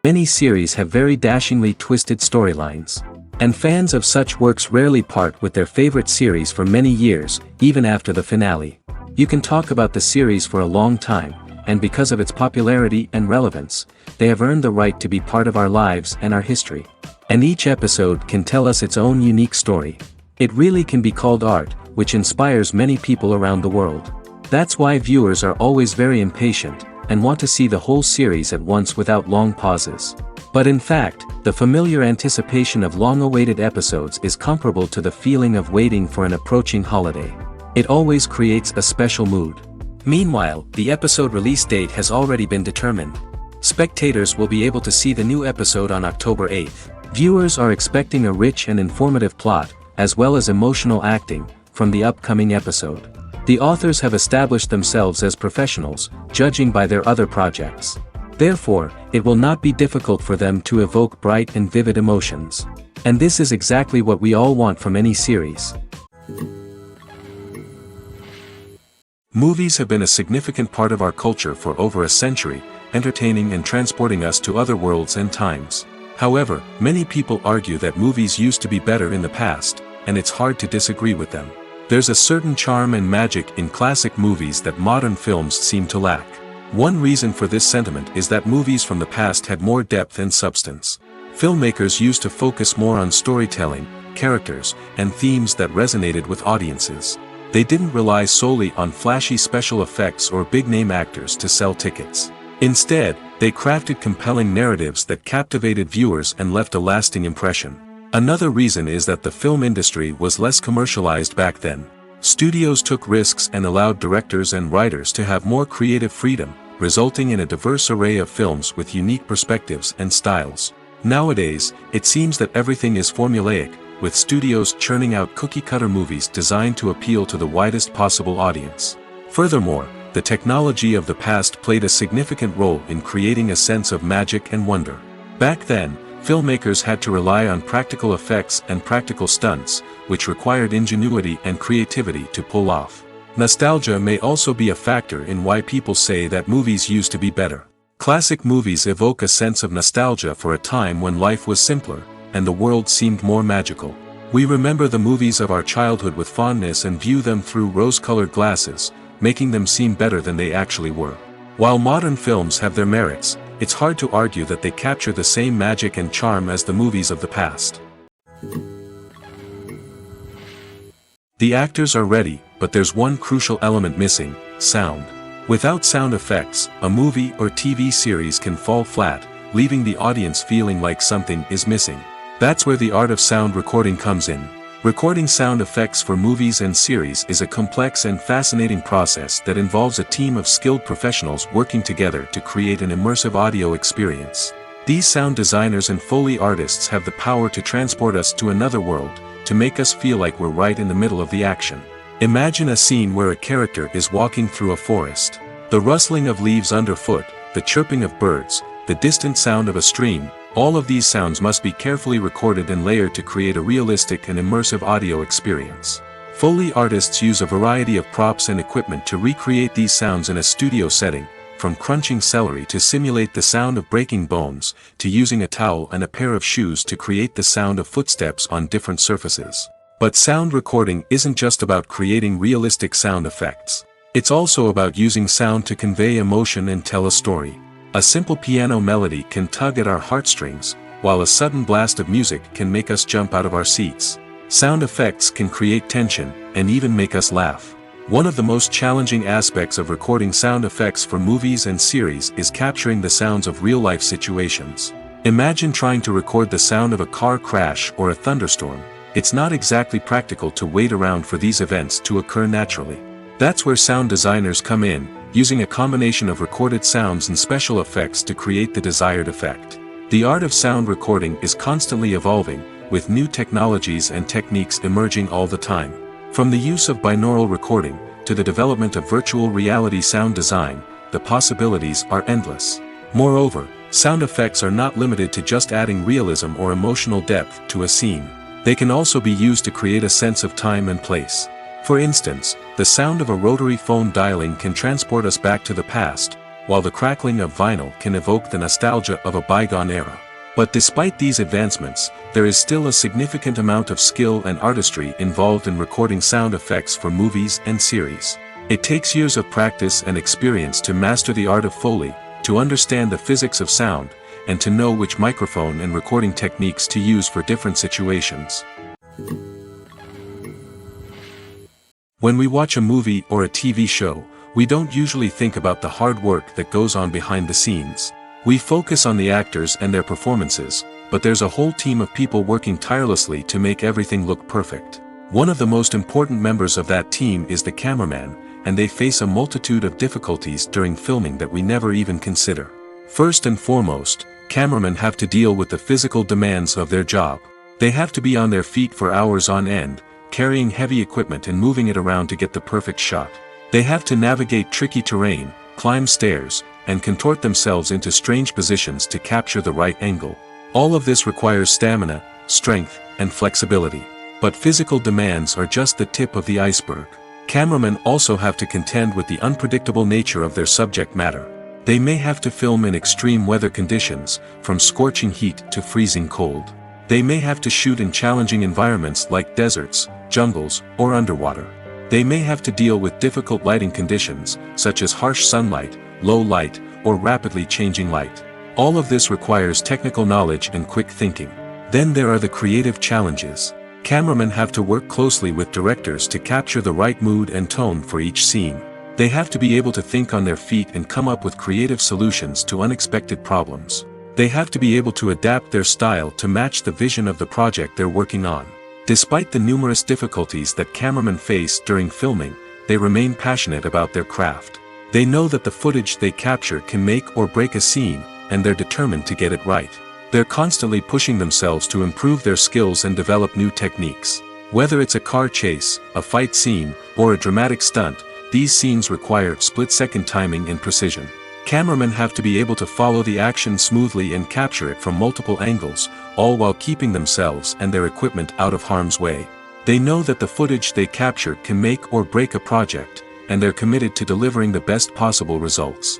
Many series have very dashingly twisted storylines. And fans of such works rarely part with their favorite series for many years, even after the finale. You can talk about the series for a long time, and because of its popularity and relevance, they have earned the right to be part of our lives and our history. And each episode can tell us its own unique story. It really can be called art, which inspires many people around the world. That's why viewers are always very impatient, and want to see the whole series at once without long pauses. But in fact, the familiar anticipation of long-awaited episodes is comparable to the feeling of waiting for an approaching holiday. It always creates a special mood. Meanwhile, the episode release date has already been determined. Spectators will be able to see the new episode on October 8th. Viewers are expecting a rich and informative plot, as well as emotional acting, from the upcoming episode. The authors have established themselves as professionals, judging by their other projects. Therefore, it will not be difficult for them to evoke bright and vivid emotions. And this is exactly what we all want from any series. Movies have been a significant part of our culture for over a century, entertaining and transporting us to other worlds and times. However, many people argue that movies used to be better in the past, and it's hard to disagree with them. There's a certain charm and magic in classic movies that modern films seem to lack. One reason for this sentiment is that movies from the past had more depth and substance. Filmmakers used to focus more on storytelling, characters, and themes that resonated with audiences. They didn't rely solely on flashy special effects or big-name actors to sell tickets. Instead, they crafted compelling narratives that captivated viewers and left a lasting impression. Another reason is that the film industry was less commercialized back then. Studios took risks and allowed directors and writers to have more creative freedom, resulting in a diverse array of films with unique perspectives and styles. Nowadays, it seems that everything is formulaic, with studios churning out cookie-cutter movies designed to appeal to the widest possible audience. Furthermore, the technology of the past played a significant role in creating a sense of magic and wonder. Back then, filmmakers had to rely on practical effects and practical stunts, which required ingenuity and creativity to pull off. Nostalgia may also be a factor in why people say that movies used to be better. Classic movies evoke a sense of nostalgia for a time when life was simpler, and the world seemed more magical. We remember the movies of our childhood with fondness and view them through rose-colored glasses, making them seem better than they actually were. While modern films have their merits, it's hard to argue that they capture the same magic and charm as the movies of the past. The actors are ready, but there's one crucial element missing: sound. Without sound effects, a movie or TV series can fall flat, leaving the audience feeling like something is missing. That's where the art of sound recording comes in. Recording sound effects for movies and series is a complex and fascinating process that involves a team of skilled professionals working together to create an immersive audio experience. These sound designers and Foley artists have the power to transport us to another world, to make us feel like we're right in the middle of the action. Imagine a scene where a character is walking through a forest. The rustling of leaves underfoot, the chirping of birds, the distant sound of a stream, all of these sounds must be carefully recorded and layered to create a realistic and immersive audio experience. Foley artists use a variety of props and equipment to recreate these sounds in a studio setting, from crunching celery to simulate the sound of breaking bones, to using a towel and a pair of shoes to create the sound of footsteps on different surfaces. But sound recording isn't just about creating realistic sound effects. It's also about using sound to convey emotion and tell a story. A simple piano melody can tug at our heartstrings, while a sudden blast of music can make us jump out of our seats. Sound effects can create tension, and even make us laugh. One of the most challenging aspects of recording sound effects for movies and series is capturing the sounds of real-life situations. Imagine trying to record the sound of a car crash or a thunderstorm. It's not exactly practical to wait around for these events to occur naturally. That's where sound designers come in, using a combination of recorded sounds and special effects to create the desired effect. The art of sound recording is constantly evolving, with new technologies and techniques emerging all the time. From the use of binaural recording, to the development of virtual reality sound design, the possibilities are endless. Moreover, sound effects are not limited to just adding realism or emotional depth to a scene. They can also be used to create a sense of time and place. For instance, the sound of a rotary phone dialing can transport us back to the past, while the crackling of vinyl can evoke the nostalgia of a bygone era. But despite these advancements, there is still a significant amount of skill and artistry involved in recording sound effects for movies and series. It takes years of practice and experience to master the art of Foley, to understand the physics of sound, and to know which microphone and recording techniques to use for different situations. When we watch a movie or a TV show, we don't usually think about the hard work that goes on behind the scenes. We focus on the actors and their performances, but there's a whole team of people working tirelessly to make everything look perfect. One of the most important members of that team is the cameraman, and they face a multitude of difficulties during filming that we never even consider. First and foremost, cameramen have to deal with the physical demands of their job. They have to be on their feet for hours on end, carrying heavy equipment and moving it around to get the perfect shot. They have to navigate tricky terrain, climb stairs, and contort themselves into strange positions to capture the right angle. All of this requires stamina, strength, and flexibility. But physical demands are just the tip of the iceberg. Cameramen also have to contend with the unpredictable nature of their subject matter. They may have to film in extreme weather conditions, from scorching heat to freezing cold. They may have to shoot in challenging environments like deserts, jungles, or underwater. They may have to deal with difficult lighting conditions, such as harsh sunlight, low light, or rapidly changing light. All of this requires technical knowledge and quick thinking. Then there are the creative challenges. Cameramen have to work closely with directors to capture the right mood and tone for each scene. They have to be able to think on their feet and come up with creative solutions to unexpected problems. They have to be able to adapt their style to match the vision of the project they're working on. Despite the numerous difficulties that cameramen face during filming, they remain passionate about their craft. They know that the footage they capture can make or break a scene, and they're determined to get it right. They're constantly pushing themselves to improve their skills and develop new techniques. Whether it's a car chase, a fight scene, or a dramatic stunt, these scenes require split-second timing and precision. Cameramen have to be able to follow the action smoothly and capture it from multiple angles, all while keeping themselves and their equipment out of harm's way. They know that the footage they capture can make or break a project, and they're committed to delivering the best possible results.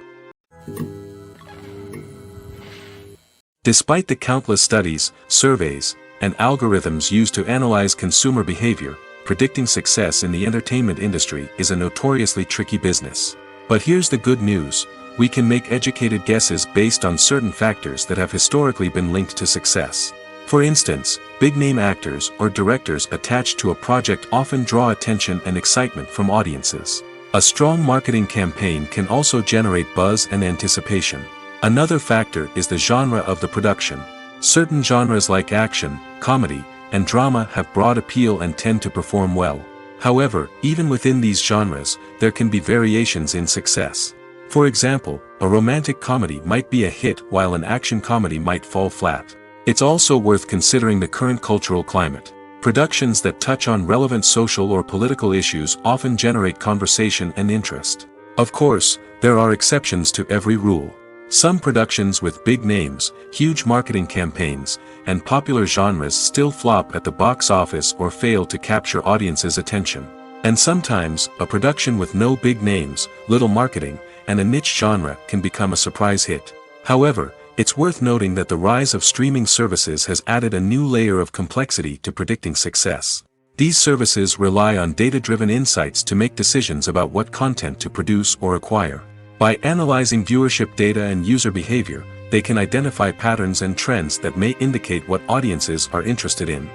Despite the countless studies, surveys, and algorithms used to analyze consumer behavior, predicting success in the entertainment industry is a notoriously tricky business. But here's the good news: we can make educated guesses based on certain factors that have historically been linked to success. For instance, big-name actors or directors attached to a project often draw attention and excitement from audiences. A strong marketing campaign can also generate buzz and anticipation. Another factor is the genre of the production. Certain genres like action, comedy, and drama have broad appeal and tend to perform well. However, even within these genres, there can be variations in success. For example, a romantic comedy might be a hit while an action comedy might fall flat. It's also worth considering the current cultural climate. Productions that touch on relevant social or political issues often generate conversation and interest. Of course, there are exceptions to every rule. Some productions with big names, huge marketing campaigns, and popular genres still flop at the box office or fail to capture audiences' attention. And sometimes, a production with no big names, little marketing, and a niche genre can become a surprise hit. However, it's worth noting that the rise of streaming services has added a new layer of complexity to predicting success. These services rely on data-driven insights to make decisions about what content to produce or acquire. By analyzing viewership data and user behavior, they can identify patterns and trends that may indicate what audiences are interested in.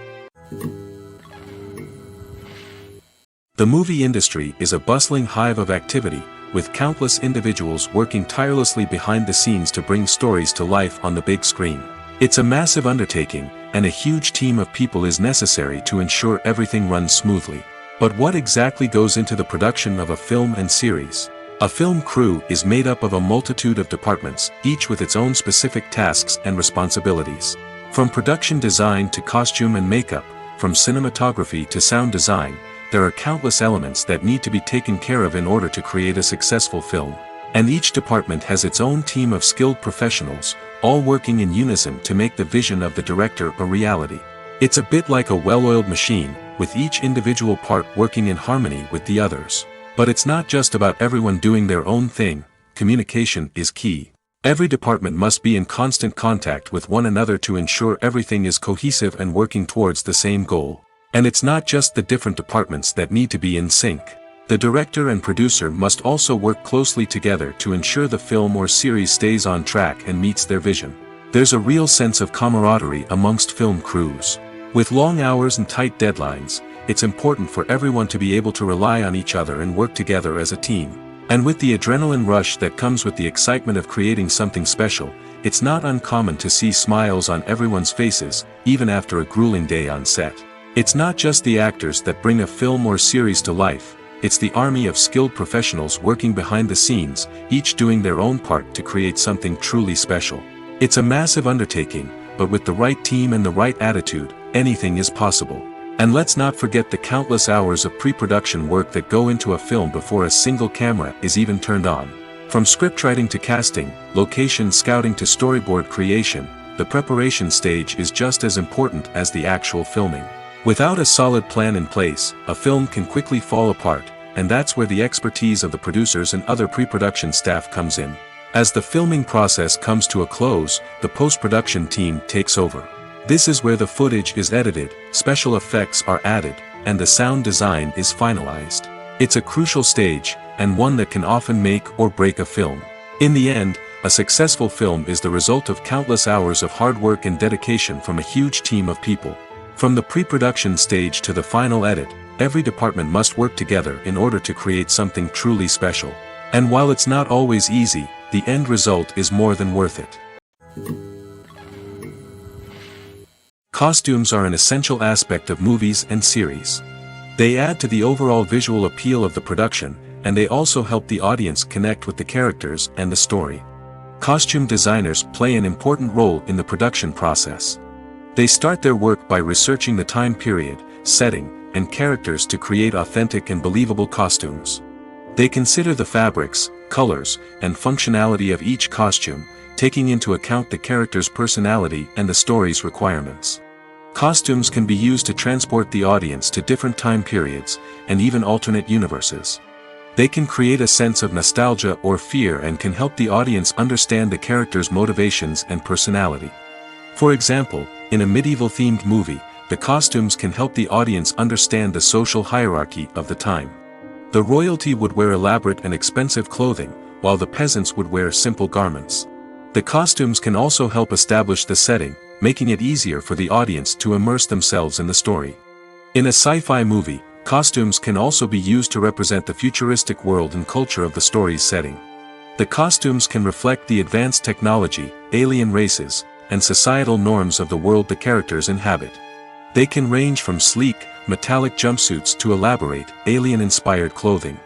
The movie industry is a bustling hive of activity, with countless individuals working tirelessly behind the scenes to bring stories to life on the big screen. It's a massive undertaking, and a huge team of people is necessary to ensure everything runs smoothly. But what exactly goes into the production of a film and series? A film crew is made up of a multitude of departments, each with its own specific tasks and responsibilities. From production design to costume and makeup, from cinematography to sound design, there are countless elements that need to be taken care of in order to create a successful film. And each department has its own team of skilled professionals, all working in unison to make the vision of the director a reality. It's a bit like a well-oiled machine, with each individual part working in harmony with the others. But it's not just about everyone doing their own thing. communication is key. Every department must be in constant contact with one another to ensure everything is cohesive and working towards the same goal. And it's not just the different departments that need to be in sync. The director and producer must also work closely together to ensure the film or series stays on track and meets their vision. There's a real sense of camaraderie amongst film crews. With long hours and tight deadlines, it's important for everyone to be able to rely on each other and work together as a team. And with the adrenaline rush that comes with the excitement of creating something special, it's not uncommon to see smiles on everyone's faces, even after a grueling day on set. It's not just the actors that bring a film or series to life, it's the army of skilled professionals working behind the scenes, each doing their own part to create something truly special. It's a massive undertaking, but with the right team and the right attitude, anything is possible. And let's not forget the countless hours of pre-production work that go into a film before a single camera is even turned on. From scriptwriting to casting, location scouting to storyboard creation, the preparation stage is just as important as the actual filming. Without a solid plan in place, a film can quickly fall apart, and that's where the expertise of the producers and other pre-production staff comes in. As the filming process comes to a close, the post-production team takes over. This is where the footage is edited, special effects are added, and the sound design is finalized. It's a crucial stage, and one that can often make or break a film. In the end, a successful film is the result of countless hours of hard work and dedication from a huge team of people. From the pre-production stage to the final edit, every department must work together in order to create something truly special. And while it's not always easy, the end result is more than worth it. Costumes are an essential aspect of movies and series. They add to the overall visual appeal of the production, and they also help the audience connect with the characters and the story. Costume designers play an important role in the production process. They start their work by researching the time period, setting, and characters to create authentic and believable costumes. They consider the fabrics, colors, and functionality of each costume, taking into account the character's personality and the story's requirements. Costumes can be used to transport the audience to different time periods, and even alternate universes. They can create a sense of nostalgia or fear and can help the audience understand the character's motivations and personality. For example, in a medieval-themed movie, the costumes can help the audience understand the social hierarchy of the time. The royalty would wear elaborate and expensive clothing, while the peasants would wear simple garments. The costumes can also help establish the setting, making it easier for the audience to immerse themselves in the story. In a sci-fi movie, costumes can also be used to represent the futuristic world and culture of the story's setting. The costumes can reflect the advanced technology, alien races, and societal norms of the world the characters inhabit. They can range from sleek, metallic jumpsuits to elaborate, alien-inspired clothing.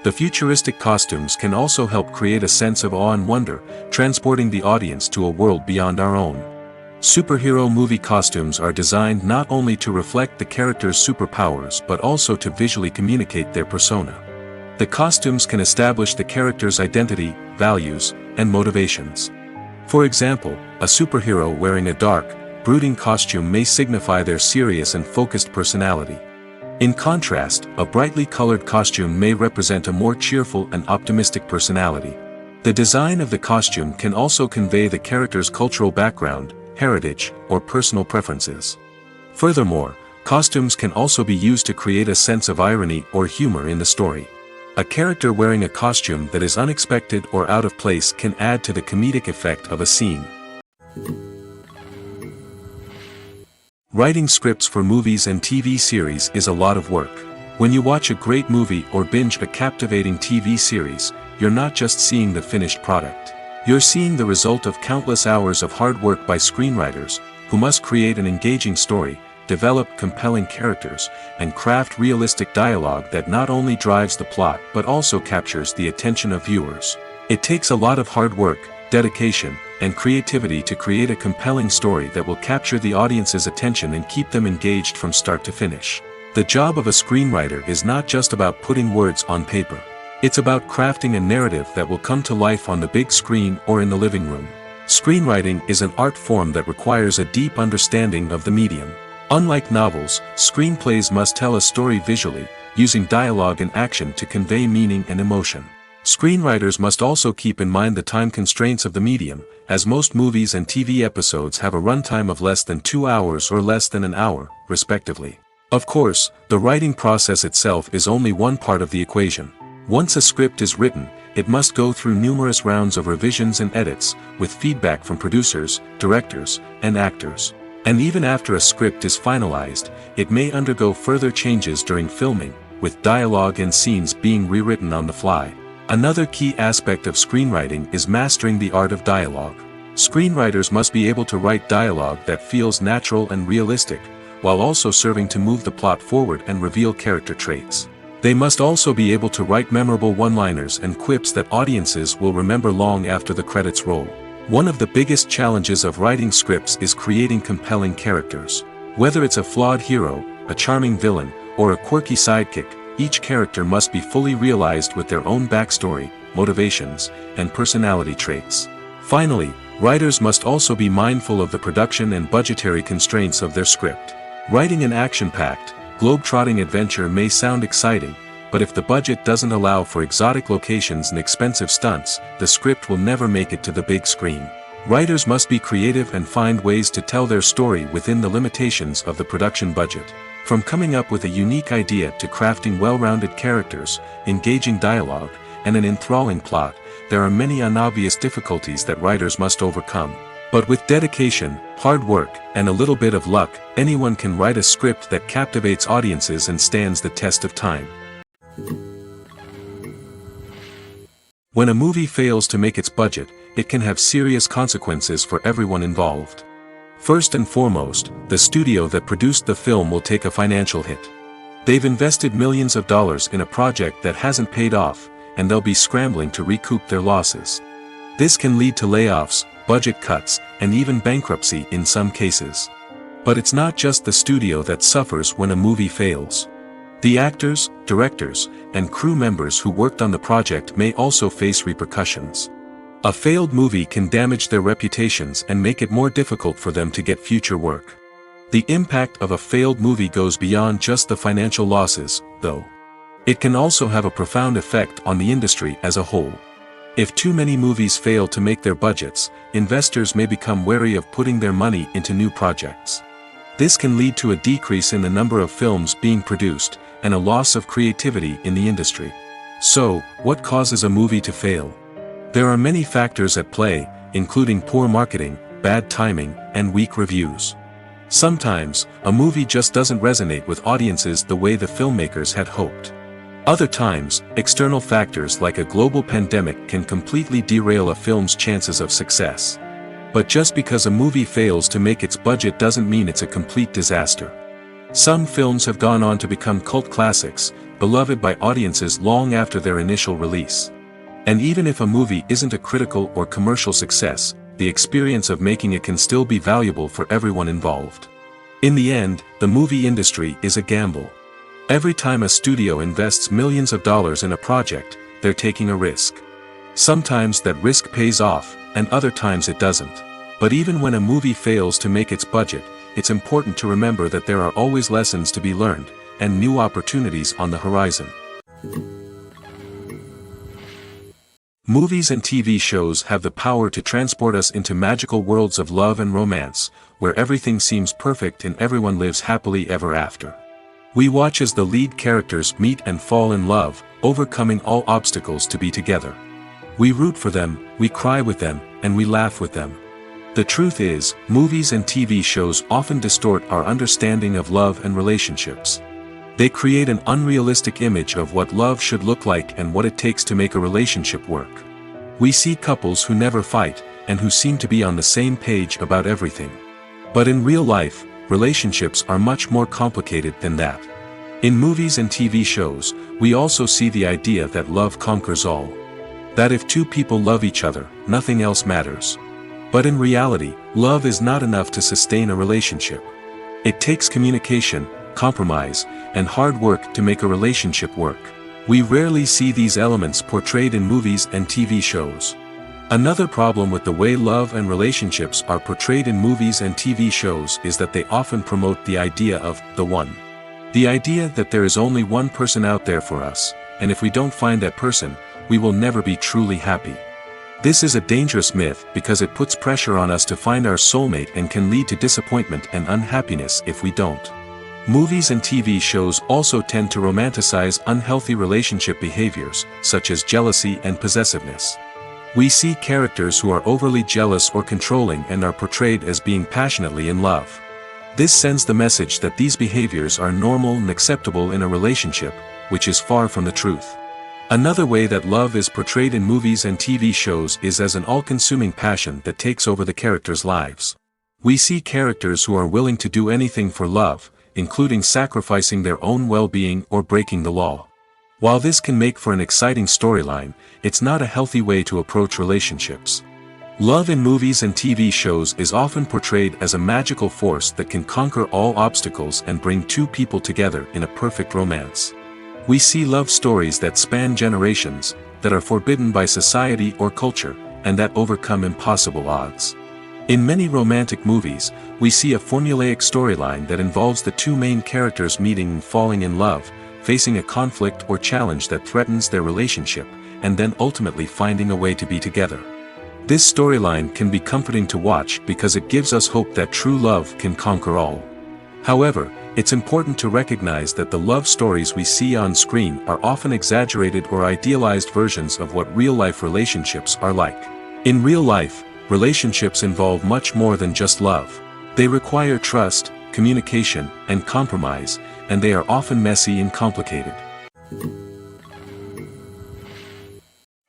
The futuristic costumes can also help create a sense of awe and wonder, transporting the audience to a world beyond our own. Superhero movie costumes are designed not only to reflect the character's superpowers but also to visually communicate their persona. The costumes can establish the character's identity, values, and motivations. For example, a superhero wearing a dark, brooding costume may signify their serious and focused personality. In contrast, a brightly colored costume may represent a more cheerful and optimistic personality. The design of the costume can also convey the character's cultural background, heritage, or personal preferences. Furthermore, costumes can also be used to create a sense of irony or humor in the story. A character wearing a costume that is unexpected or out of place can add to the comedic effect of a scene. Writing scripts for movies and TV series is a lot of work. When you watch a great movie or binge a captivating TV series, you're not just seeing the finished product. You're seeing the result of countless hours of hard work by screenwriters, who must create an engaging story, develop compelling characters, and craft realistic dialogue that not only drives the plot but also captures the attention of viewers. It takes a lot of hard work, dedication, and creativity to create a compelling story that will capture the audience's attention and keep them engaged from start to finish. The job of a screenwriter is not just about putting words on paper. It's about crafting a narrative that will come to life on the big screen or in the living room. Screenwriting is an art form that requires a deep understanding of the medium. Unlike novels, screenplays must tell a story visually, using dialogue and action to convey meaning and emotion. Screenwriters must also keep in mind the time constraints of the medium, as most movies and TV episodes have a runtime of less than 2 hours or less than an hour, respectively. Of course, the writing process itself is only one part of the equation. Once a script is written, it must go through numerous rounds of revisions and edits, with feedback from producers, directors, and actors. And even after a script is finalized, it may undergo further changes during filming, with dialogue and scenes being rewritten on the fly. Another key aspect of screenwriting is mastering the art of dialogue. Screenwriters must be able to write dialogue that feels natural and realistic, while also serving to move the plot forward and reveal character traits. They must also be able to write memorable one-liners and quips that audiences will remember long after the credits roll. One of the biggest challenges of writing scripts is creating compelling characters. Whether it's a flawed hero, a charming villain, or a quirky sidekick, each character must be fully realized with their own backstory, motivations, and personality traits. Finally, writers must also be mindful of the production and budgetary constraints of their script. Writing an action-packed, globe-trotting adventure may sound exciting, but if the budget doesn't allow for exotic locations and expensive stunts, the script will never make it to the big screen. Writers must be creative and find ways to tell their story within the limitations of the production budget. From coming up with a unique idea to crafting well-rounded characters, engaging dialogue, and an enthralling plot, there are many unobvious difficulties that writers must overcome. But with dedication, hard work, and a little bit of luck, anyone can write a script that captivates audiences and stands the test of time. When a movie fails to make its budget, it can have serious consequences for everyone involved. First and foremost, the studio that produced the film will take a financial hit. They've invested millions of dollars in a project that hasn't paid off, and they'll be scrambling to recoup their losses. This can lead to layoffs, budget cuts, and even bankruptcy in some cases. But it's not just the studio that suffers when a movie fails. The actors, directors, and crew members who worked on the project may also face repercussions. A failed movie can damage their reputations and make it more difficult for them to get future work. The impact of a failed movie goes beyond just the financial losses, though. It can also have a profound effect on the industry as a whole. If too many movies fail to make their budgets, investors may become wary of putting their money into new projects. This can lead to a decrease in the number of films being produced, and a loss of creativity in the industry. So, what causes a movie to fail? There are many factors at play, including poor marketing, bad timing, and weak reviews. Sometimes, a movie just doesn't resonate with audiences the way the filmmakers had hoped. Other times, external factors like a global pandemic can completely derail a film's chances of success. But just because a movie fails to make its budget doesn't mean it's a complete disaster. Some films have gone on to become cult classics, beloved by audiences long after their initial release. And even if a movie isn't a critical or commercial success, the experience of making it can still be valuable for everyone involved. In the end, the movie industry is a gamble. Every time a studio invests millions of dollars in a project, they're taking a risk. Sometimes that risk pays off, and other times it doesn't. But even when a movie fails to make its budget, it's important to remember that there are always lessons to be learned, and new opportunities on the horizon. Movies and TV shows have the power to transport us into magical worlds of love and romance, where everything seems perfect and everyone lives happily ever after. We watch as the lead characters meet and fall in love, overcoming all obstacles to be together. We root for them, we cry with them, and we laugh with them. The truth is, movies and TV shows often distort our understanding of love and relationships. They create an unrealistic image of what love should look like and what it takes to make a relationship work. We see couples who never fight, and who seem to be on the same page about everything. But in real life, relationships are much more complicated than that. In movies and TV shows, we also see the idea that love conquers all. That if two people love each other, nothing else matters. But in reality, love is not enough to sustain a relationship. It takes communication, compromise, and hard work to make a relationship work. We rarely see these elements portrayed in movies and TV shows. Another problem with the way love and relationships are portrayed in movies and TV shows is that they often promote the idea of the one. The idea that there is only one person out there for us, and if we don't find that person, we will never be truly happy. This is a dangerous myth because it puts pressure on us to find our soulmate and can lead to disappointment and unhappiness if we don't. Movies and TV shows also tend to romanticize unhealthy relationship behaviors, such as jealousy and possessiveness. We see characters who are overly jealous or controlling and are portrayed as being passionately in love. This sends the message that these behaviors are normal and acceptable in a relationship, which is far from the truth. Another way that love is portrayed in movies and TV shows is as an all-consuming passion that takes over the characters' lives. We see characters who are willing to do anything for love, including sacrificing their own well-being or breaking the law. While this can make for an exciting storyline, it's not a healthy way to approach relationships. Love in movies and TV shows is often portrayed as a magical force that can conquer all obstacles and bring two people together in a perfect romance. We see love stories that span generations, that are forbidden by society or culture, and that overcome impossible odds. In many romantic movies, we see a formulaic storyline that involves the two main characters meeting and falling in love, facing a conflict or challenge that threatens their relationship, and then ultimately finding a way to be together. This storyline can be comforting to watch because it gives us hope that true love can conquer all. However, it's important to recognize that the love stories we see on screen are often exaggerated or idealized versions of what real-life relationships are like. In real life, relationships involve much more than just love. They require trust, communication, and compromise, and they are often messy and complicated.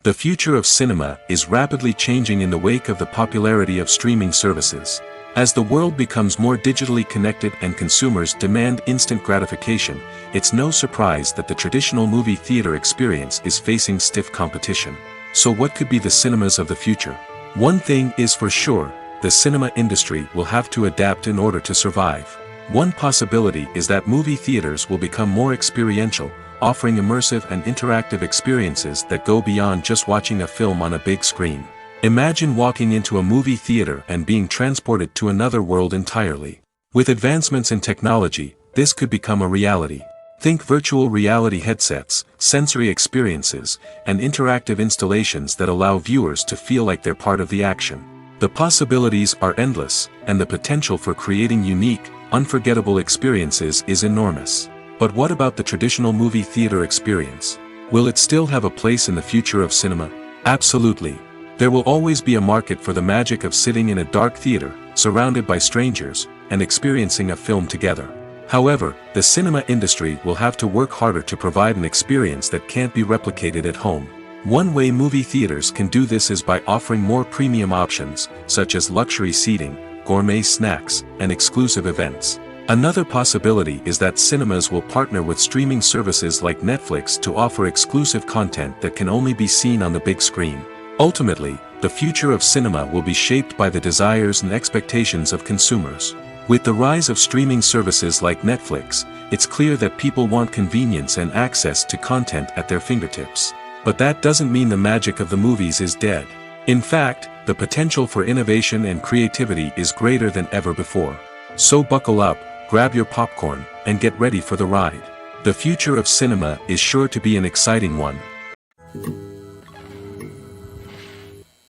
The future of cinema is rapidly changing in the wake of the popularity of streaming services. As the world becomes more digitally connected and consumers demand instant gratification, it's no surprise that the traditional movie theater experience is facing stiff competition. So what could be the cinemas of the future? One thing is for sure, the cinema industry will have to adapt in order to survive. One possibility is that movie theaters will become more experiential, offering immersive and interactive experiences that go beyond just watching a film on a big screen. Imagine walking into a movie theater and being transported to another world entirely. With advancements in technology, this could become a reality. Think virtual reality headsets, sensory experiences, and interactive installations that allow viewers to feel like they're part of the action. The possibilities are endless, and the potential for creating unique, unforgettable experiences is enormous. But what about the traditional movie theater experience? Will it still have a place in the future of cinema? Absolutely. There will always be a market for the magic of sitting in a dark theater, surrounded by strangers, and experiencing a film together. However, the cinema industry will have to work harder to provide an experience that can't be replicated at home. One way movie theaters can do this is by offering more premium options, such as luxury seating, gourmet snacks, and exclusive events. Another possibility is that cinemas will partner with streaming services like Netflix to offer exclusive content that can only be seen on the big screen. Ultimately, the future of cinema will be shaped by the desires and expectations of consumers. With the rise of streaming services like Netflix, it's clear that people want convenience and access to content at their fingertips. But that doesn't mean the magic of the movies is dead. In fact, the potential for innovation and creativity is greater than ever before. So buckle up, grab your popcorn, and get ready for the ride. The future of cinema is sure to be an exciting one.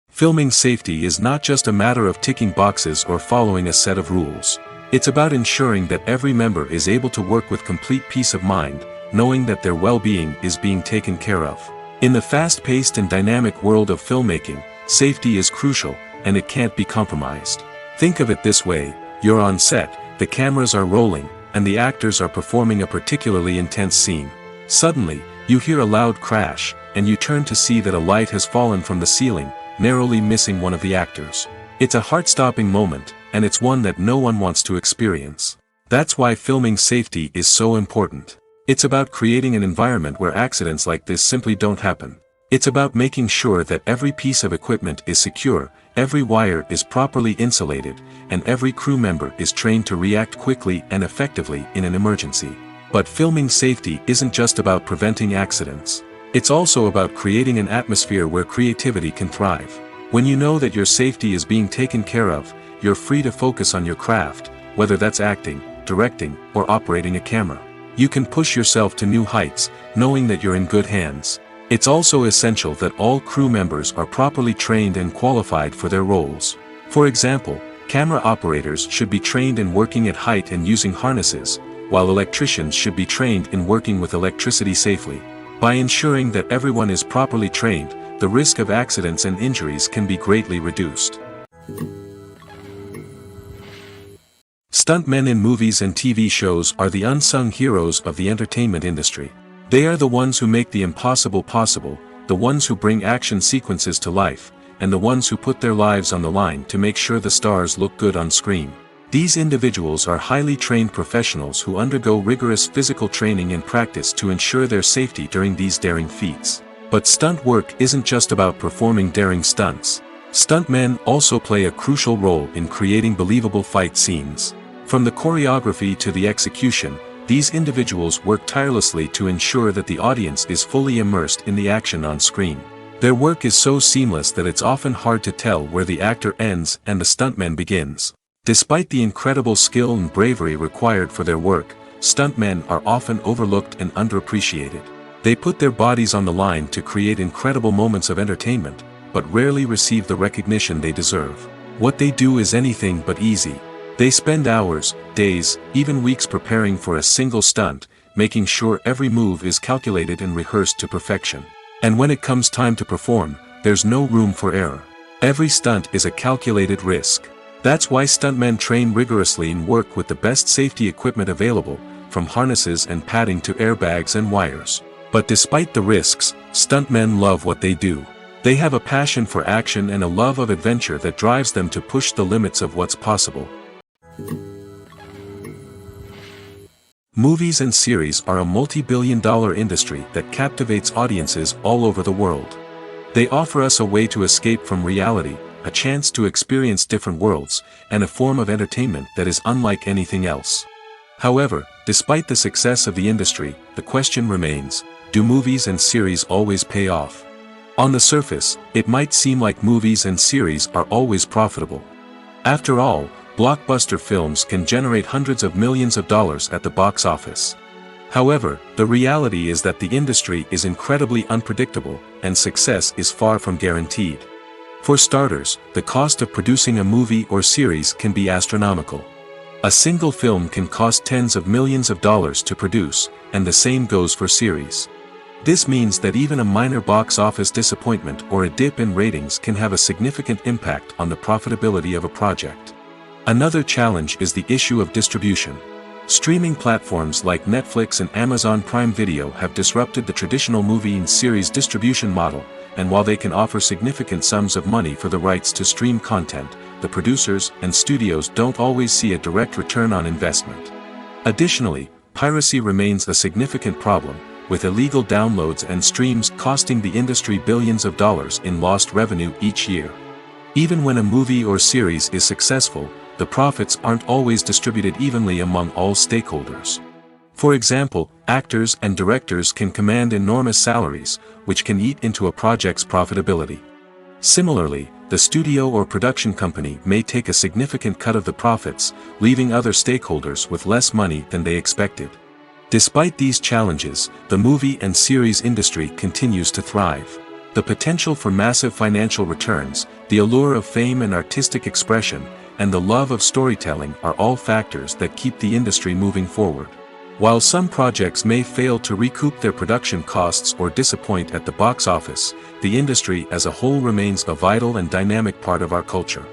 Filming safety is not just a matter of ticking boxes or following a set of rules. It's about ensuring that every member is able to work with complete peace of mind, knowing that their well-being is being taken care of. In the fast-paced and dynamic world of filmmaking, safety is crucial, and it can't be compromised. Think of it this way: you're on set, the cameras are rolling, and the actors are performing a particularly intense scene. Suddenly, you hear a loud crash, and you turn to see that a light has fallen from the ceiling, narrowly missing one of the actors. It's a heart-stopping moment, and it's one that no one wants to experience. That's why filming safety is so important. It's about creating an environment where accidents like this simply don't happen. It's about making sure that every piece of equipment is secure, every wire is properly insulated, and every crew member is trained to react quickly and effectively in an emergency. But filming safety isn't just about preventing accidents. It's also about creating an atmosphere where creativity can thrive. When you know that your safety is being taken care of, you're free to focus on your craft, whether that's acting, directing, or operating a camera. You can push yourself to new heights, knowing that you're in good hands. It's also essential that all crew members are properly trained and qualified for their roles. For example, camera operators should be trained in working at height and using harnesses, while electricians should be trained in working with electricity safely. By ensuring that everyone is properly trained, the risk of accidents and injuries can be greatly reduced. Stuntmen in movies and TV shows are the unsung heroes of the entertainment industry. They are the ones who make the impossible possible, the ones who bring action sequences to life, and the ones who put their lives on the line to make sure the stars look good on screen. These individuals are highly trained professionals who undergo rigorous physical training and practice to ensure their safety during these daring feats. But stunt work isn't just about performing daring stunts. Stuntmen also play a crucial role in creating believable fight scenes. From the choreography to the execution, these individuals work tirelessly to ensure that the audience is fully immersed in the action on screen. Their work is so seamless that it's often hard to tell where the actor ends and the stuntman begins. Despite the incredible skill and bravery required for their work, stuntmen are often overlooked and underappreciated. They put their bodies on the line to create incredible moments of entertainment, but rarely receive the recognition they deserve. What they do is anything but easy. They spend hours, days, even weeks preparing for a single stunt, making sure every move is calculated and rehearsed to perfection. And when it comes time to perform, there's no room for error. Every stunt is a calculated risk. That's why stuntmen train rigorously and work with the best safety equipment available, from harnesses and padding to airbags and wires. But despite the risks, stuntmen love what they do. They have a passion for action and a love of adventure that drives them to push the limits of what's possible. Movies and series are a multi-billion-dollar industry that captivates audiences all over the world. They offer us a way to escape from reality, a chance to experience different worlds, and a form of entertainment that is unlike anything else. However, despite the success of the industry, the question remains, do movies and series always pay off? On the surface, it might seem like movies and series are always profitable. After all, blockbuster films can generate hundreds of millions of dollars at the box office. However, the reality is that the industry is incredibly unpredictable, and success is far from guaranteed. For starters, the cost of producing a movie or series can be astronomical. A single film can cost tens of millions of dollars to produce, and the same goes for series. This means that even a minor box office disappointment or a dip in ratings can have a significant impact on the profitability of a project. Another challenge is the issue of distribution. Streaming platforms like Netflix and Amazon Prime Video have disrupted the traditional movie and series distribution model, and while they can offer significant sums of money for the rights to stream content, the producers and studios don't always see a direct return on investment. Additionally, piracy remains a significant problem, with illegal downloads and streams costing the industry billions of dollars in lost revenue each year. Even when a movie or series is successful, the profits aren't always distributed evenly among all stakeholders. For example, actors and directors can command enormous salaries, which can eat into a project's profitability. Similarly, the studio or production company may take a significant cut of the profits, leaving other stakeholders with less money than they expected. Despite these challenges, the movie and series industry continues to thrive. The potential for massive financial returns, the allure of fame and artistic expression, and the love of storytelling are all factors that keep the industry moving forward. While some projects may fail to recoup their production costs or disappoint at the box office, the industry as a whole remains a vital and dynamic part of our culture.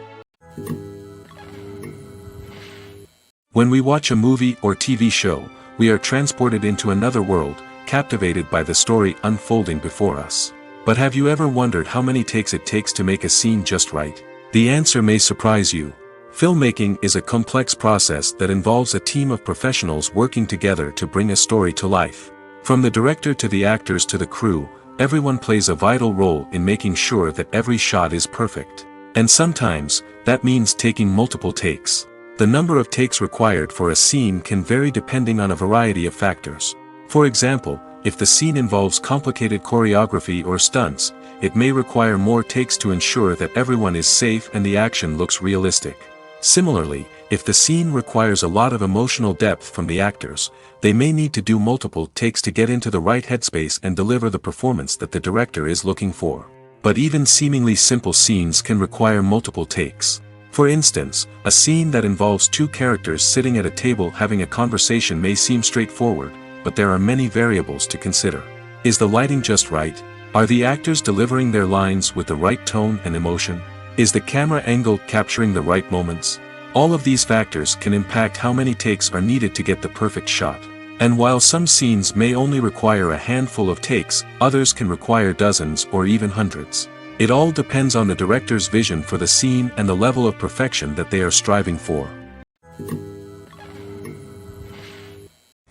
When we watch a movie or TV show, we are transported into another world, captivated by the story unfolding before us. But have you ever wondered how many takes it takes to make a scene just right? The answer may surprise you. Filmmaking is a complex process that involves a team of professionals working together to bring a story to life. From the director to the actors to the crew, everyone plays a vital role in making sure that every shot is perfect. And sometimes, that means taking multiple takes. The number of takes required for a scene can vary depending on a variety of factors. For example, if the scene involves complicated choreography or stunts, it may require more takes to ensure that everyone is safe and the action looks realistic. Similarly, if the scene requires a lot of emotional depth from the actors, they may need to do multiple takes to get into the right headspace and deliver the performance that the director is looking for. But even seemingly simple scenes can require multiple takes. For instance, a scene that involves two characters sitting at a table having a conversation may seem straightforward, but there are many variables to consider. Is the lighting just right? Are the actors delivering their lines with the right tone and emotion? Is the camera angle capturing the right moments? All of these factors can impact how many takes are needed to get the perfect shot. And while some scenes may only require a handful of takes, others can require dozens or even hundreds. It all depends on the director's vision for the scene and the level of perfection that they are striving for.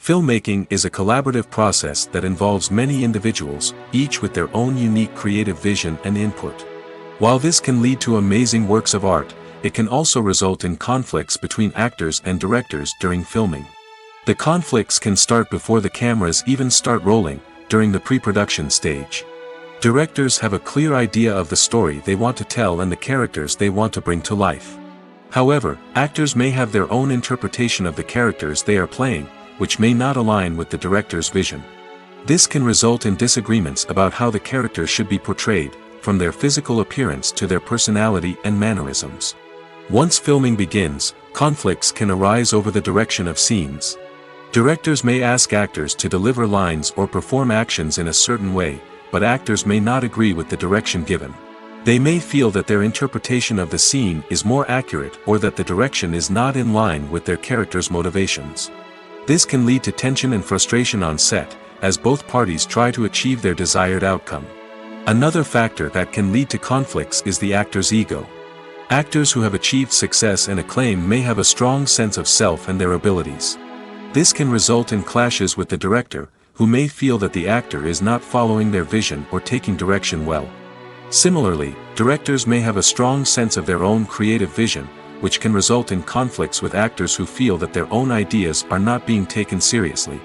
Filmmaking is a collaborative process that involves many individuals, each with their own unique creative vision and input. While this can lead to amazing works of art, it can also result in conflicts between actors and directors during filming. The conflicts can start before the cameras even start rolling, during the pre-production stage. Directors have a clear idea of the story they want to tell and the characters they want to bring to life. However, actors may have their own interpretation of the characters they are playing, which may not align with the director's vision. This can result in disagreements about how the characters should be portrayed, from their physical appearance to their personality and mannerisms. Once filming begins, conflicts can arise over the direction of scenes. Directors may ask actors to deliver lines or perform actions in a certain way, but actors may not agree with the direction given. They may feel that their interpretation of the scene is more accurate or that the direction is not in line with their character's motivations. This can lead to tension and frustration on set, as both parties try to achieve their desired outcome. Another factor that can lead to conflicts is the actor's ego. Actors who have achieved success and acclaim may have a strong sense of self and their abilities. This can result in clashes with the director, who may feel that the actor is not following their vision or taking direction well. Similarly, directors may have a strong sense of their own creative vision, which can result in conflicts with actors who feel that their own ideas are not being taken seriously.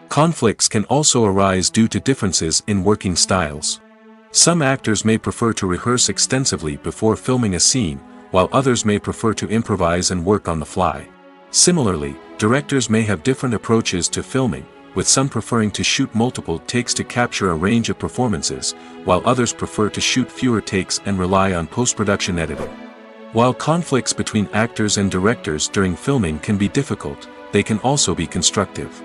Conflicts can also arise due to differences in working styles. Some actors may prefer to rehearse extensively before filming a scene, while others may prefer to improvise and work on the fly. Similarly, directors may have different approaches to filming, with some preferring to shoot multiple takes to capture a range of performances, while others prefer to shoot fewer takes and rely on post-production editing. While conflicts between actors and directors during filming can be difficult, they can also be constructive.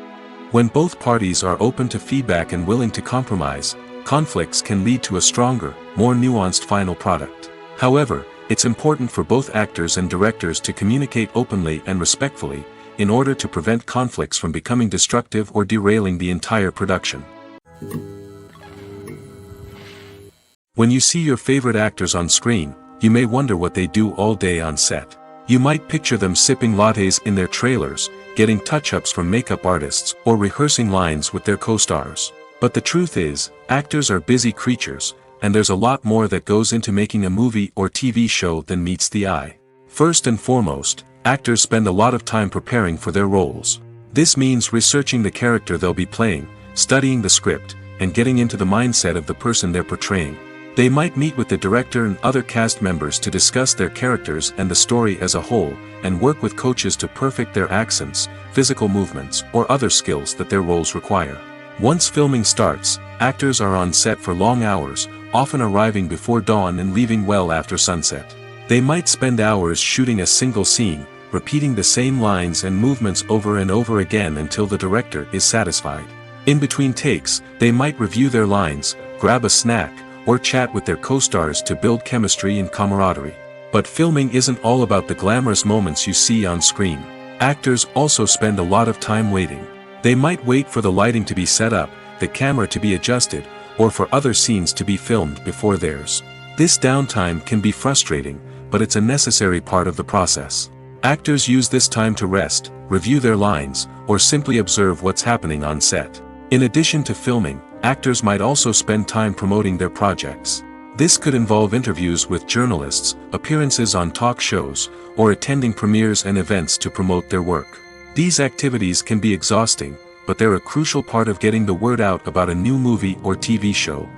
When both parties are open to feedback and willing to compromise, conflicts can lead to a stronger, more nuanced final product. However, it's important for both actors and directors to communicate openly and respectfully, in order to prevent conflicts from becoming destructive or derailing the entire production. When you see your favorite actors on screen, you may wonder what they do all day on set. You might picture them sipping lattes in their trailers, getting touch-ups from makeup artists, or rehearsing lines with their co-stars. But the truth is, actors are busy creatures, and there's a lot more that goes into making a movie or TV show than meets the eye. First and foremost, actors spend a lot of time preparing for their roles. This means researching the character they'll be playing, studying the script, and getting into the mindset of the person they're portraying. They might meet with the director and other cast members to discuss their characters and the story as a whole, and work with coaches to perfect their accents, physical movements, or other skills that their roles require. Once filming starts, actors are on set for long hours, often arriving before dawn and leaving well after sunset. They might spend hours shooting a single scene, repeating the same lines and movements over and over again until the director is satisfied. In between takes, they might review their lines, grab a snack, or chat with their co-stars to build chemistry and camaraderie. But filming isn't all about the glamorous moments you see on screen. Actors also spend a lot of time waiting. They might wait for the lighting to be set up, the camera to be adjusted, or for other scenes to be filmed before theirs. This downtime can be frustrating, but it's a necessary part of the process. Actors use this time to rest, review their lines, or simply observe what's happening on set. In addition to filming, actors might also spend time promoting their projects. This could involve interviews with journalists, appearances on talk shows, or attending premieres and events to promote their work. These activities can be exhausting, but they're a crucial part of getting the word out about a new movie or TV show.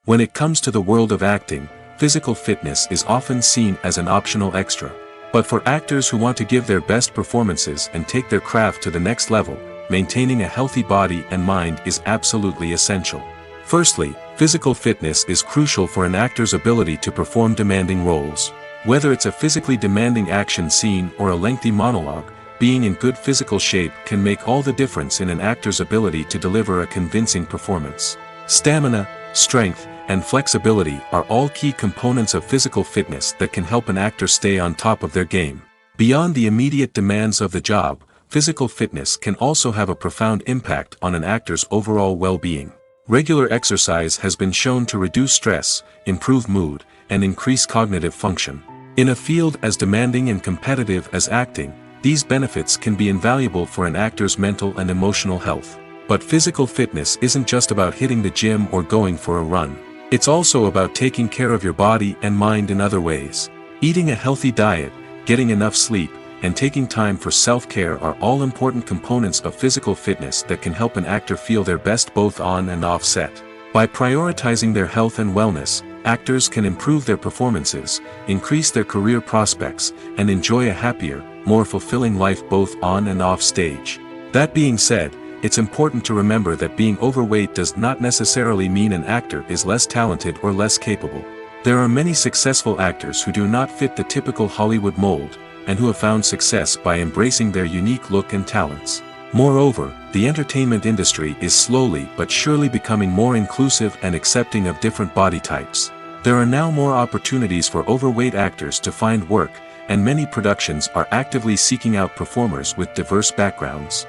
When it comes to the world of acting, physical fitness is often seen as an optional extra. But for actors who want to give their best performances and take their craft to the next level, maintaining a healthy body and mind is absolutely essential. Firstly, physical fitness is crucial for an actor's ability to perform demanding roles. Whether it's a physically demanding action scene or a lengthy monologue, being in good physical shape can make all the difference in an actor's ability to deliver a convincing performance. Stamina, strength, and flexibility are all key components of physical fitness that can help an actor stay on top of their game. Beyond the immediate demands of the job, physical fitness can also have a profound impact on an actor's overall well-being. Regular exercise has been shown to reduce stress, improve mood, and increase cognitive function. In a field as demanding and competitive as acting, these benefits can be invaluable for an actor's mental and emotional health. But physical fitness isn't just about hitting the gym or going for a run. It's also about taking care of your body and mind in other ways. Eating a healthy diet, getting enough sleep, and taking time for self-care are all important components of physical fitness that can help an actor feel their best both on and off set. By prioritizing their health and wellness, actors can improve their performances, increase their career prospects, and enjoy a happier, more fulfilling life both on and off stage. That being said, it's important to remember that being overweight does not necessarily mean an actor is less talented or less capable. There are many successful actors who do not fit the typical Hollywood mold, and who have found success by embracing their unique look and talents. Moreover, the entertainment industry is slowly but surely becoming more inclusive and accepting of different body types. There are now more opportunities for overweight actors to find work, and many productions are actively seeking out performers with diverse backgrounds.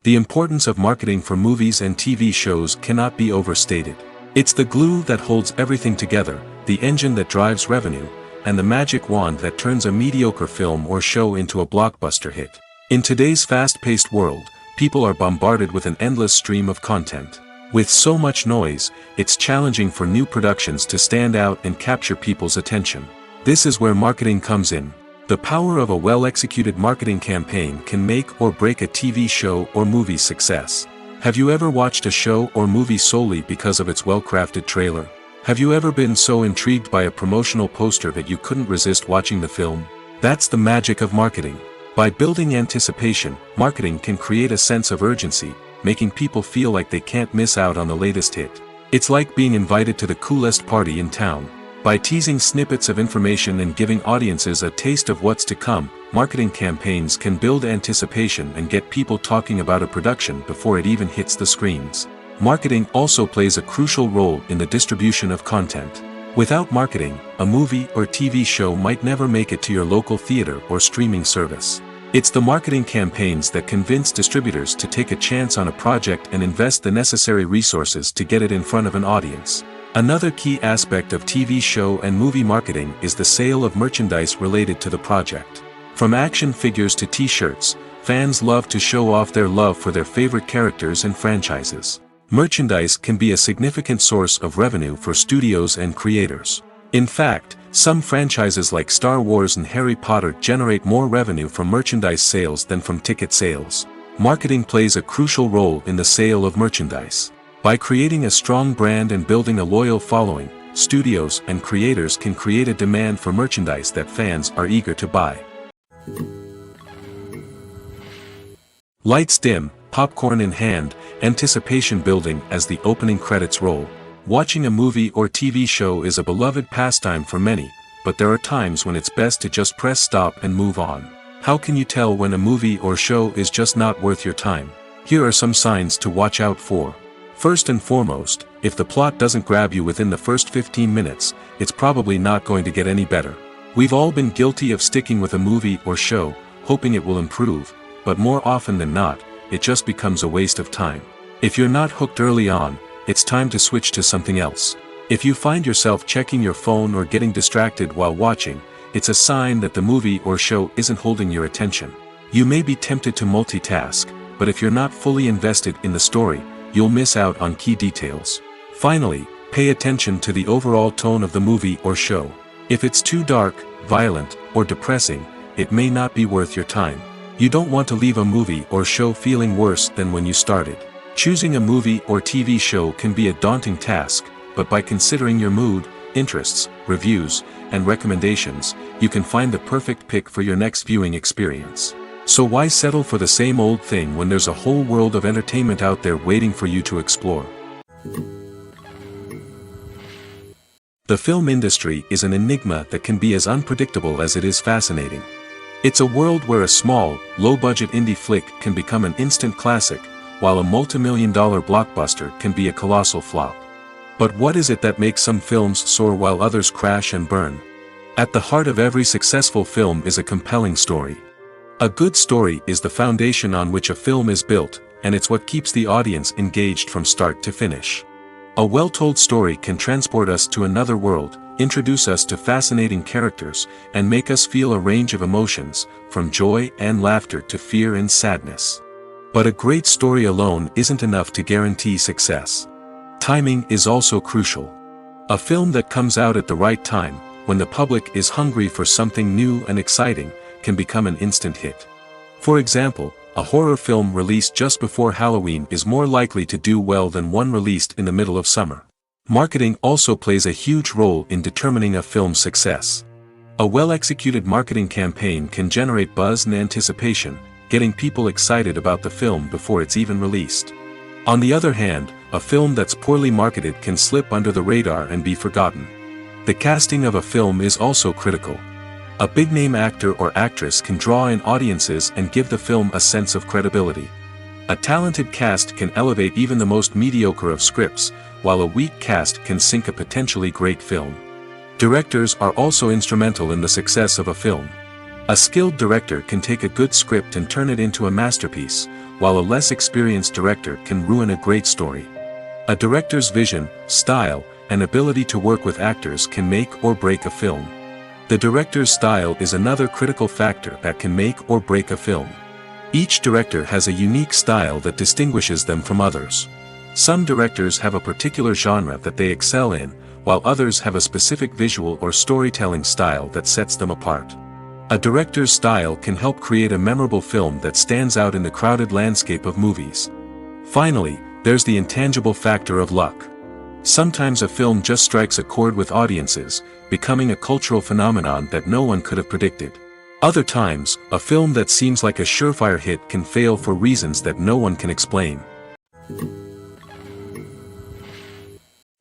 The importance of marketing for movies and TV shows cannot be overstated. It's the glue that holds everything together, the engine that drives revenue, and the magic wand that turns a mediocre film or show into a blockbuster hit. In today's fast-paced world, people are bombarded with an endless stream of content. With so much noise, it's challenging for new productions to stand out and capture people's attention. This is where marketing comes in. The power of a well-executed marketing campaign can make or break a TV show or movie's success. Have you ever watched a show or movie solely because of its well-crafted trailer? Have you ever been so intrigued by a promotional poster that you couldn't resist watching the film? That's the magic of marketing. By building anticipation, marketing can create a sense of urgency, making people feel like they can't miss out on the latest hit. It's like being invited to the coolest party in town. By teasing snippets of information and giving audiences a taste of what's to come, marketing campaigns can build anticipation and get people talking about a production before it even hits the screens. Marketing also plays a crucial role in the distribution of content. Without marketing, a movie or TV show might never make it to your local theater or streaming service. It's the marketing campaigns that convince distributors to take a chance on a project and invest the necessary resources to get it in front of an audience. Another key aspect of TV show and movie marketing is the sale of merchandise related to the project. From action figures to t-shirts, fans love to show off their love for their favorite characters and franchises. Merchandise can be a significant source of revenue for studios and creators. In fact, some franchises like Star Wars and Harry Potter generate more revenue from merchandise sales than from ticket sales. Marketing plays a crucial role in the sale of merchandise. By creating a strong brand and building a loyal following, studios and creators can create a demand for merchandise that fans are eager to buy. Lights dim, popcorn in hand, anticipation building as the opening credits roll. Watching a movie or TV show is a beloved pastime for many, but there are times when it's best to just press stop and move on. How can you tell when a movie or show is just not worth your time? Here are some signs to watch out for. First and foremost, if the plot doesn't grab you within the first 15 minutes, it's probably not going to get any better. We've all been guilty of sticking with a movie or show, hoping it will improve, but more often than not, it just becomes a waste of time. If you're not hooked early on, it's time to switch to something else. If you find yourself checking your phone or getting distracted while watching, it's a sign that the movie or show isn't holding your attention. You may be tempted to multitask, but if you're not fully invested in the story, you'll miss out on key details. Finally, pay attention to the overall tone of the movie or show. If it's too dark, violent, or depressing, it may not be worth your time. You don't want to leave a movie or show feeling worse than when you started. Choosing a movie or TV show can be a daunting task, but by considering your mood, interests, reviews, and recommendations, you can find the perfect pick for your next viewing experience. So why settle for the same old thing when there's a whole world of entertainment out there waiting for you to explore? The film industry is an enigma that can be as unpredictable as it is fascinating. It's a world where a small, low-budget indie flick can become an instant classic, while a multi-million-dollar blockbuster can be a colossal flop. But what is it that makes some films soar while others crash and burn? At the heart of every successful film is a compelling story. A good story is the foundation on which a film is built, and it's what keeps the audience engaged from start to finish. A well-told story can transport us to another world, introduce us to fascinating characters, and make us feel a range of emotions, from joy and laughter to fear and sadness. But a great story alone isn't enough to guarantee success. Timing is also crucial. A film that comes out at the right time, when the public is hungry for something new and exciting, can become an instant hit. For example, a horror film released just before Halloween is more likely to do well than one released in the middle of summer. Marketing also plays a huge role in determining a film's success. A well-executed marketing campaign can generate buzz and anticipation, getting people excited about the film before it's even released. On the other hand, a film that's poorly marketed can slip under the radar and be forgotten. The casting of a film is also critical. A big-name actor or actress can draw in audiences and give the film a sense of credibility. A talented cast can elevate even the most mediocre of scripts, while a weak cast can sink a potentially great film. Directors are also instrumental in the success of a film. A skilled director can take a good script and turn it into a masterpiece, while a less experienced director can ruin a great story. A director's vision, style, and ability to work with actors can make or break a film. The director's style is another critical factor that can make or break a film. Each director has a unique style that distinguishes them from others. Some directors have a particular genre that they excel in, while others have a specific visual or storytelling style that sets them apart. A director's style can help create a memorable film that stands out in the crowded landscape of movies. Finally, there's the intangible factor of luck. Sometimes a film just strikes a chord with audiences, becoming a cultural phenomenon that no one could have predicted. Other times, a film that seems like a surefire hit can fail for reasons that no one can explain.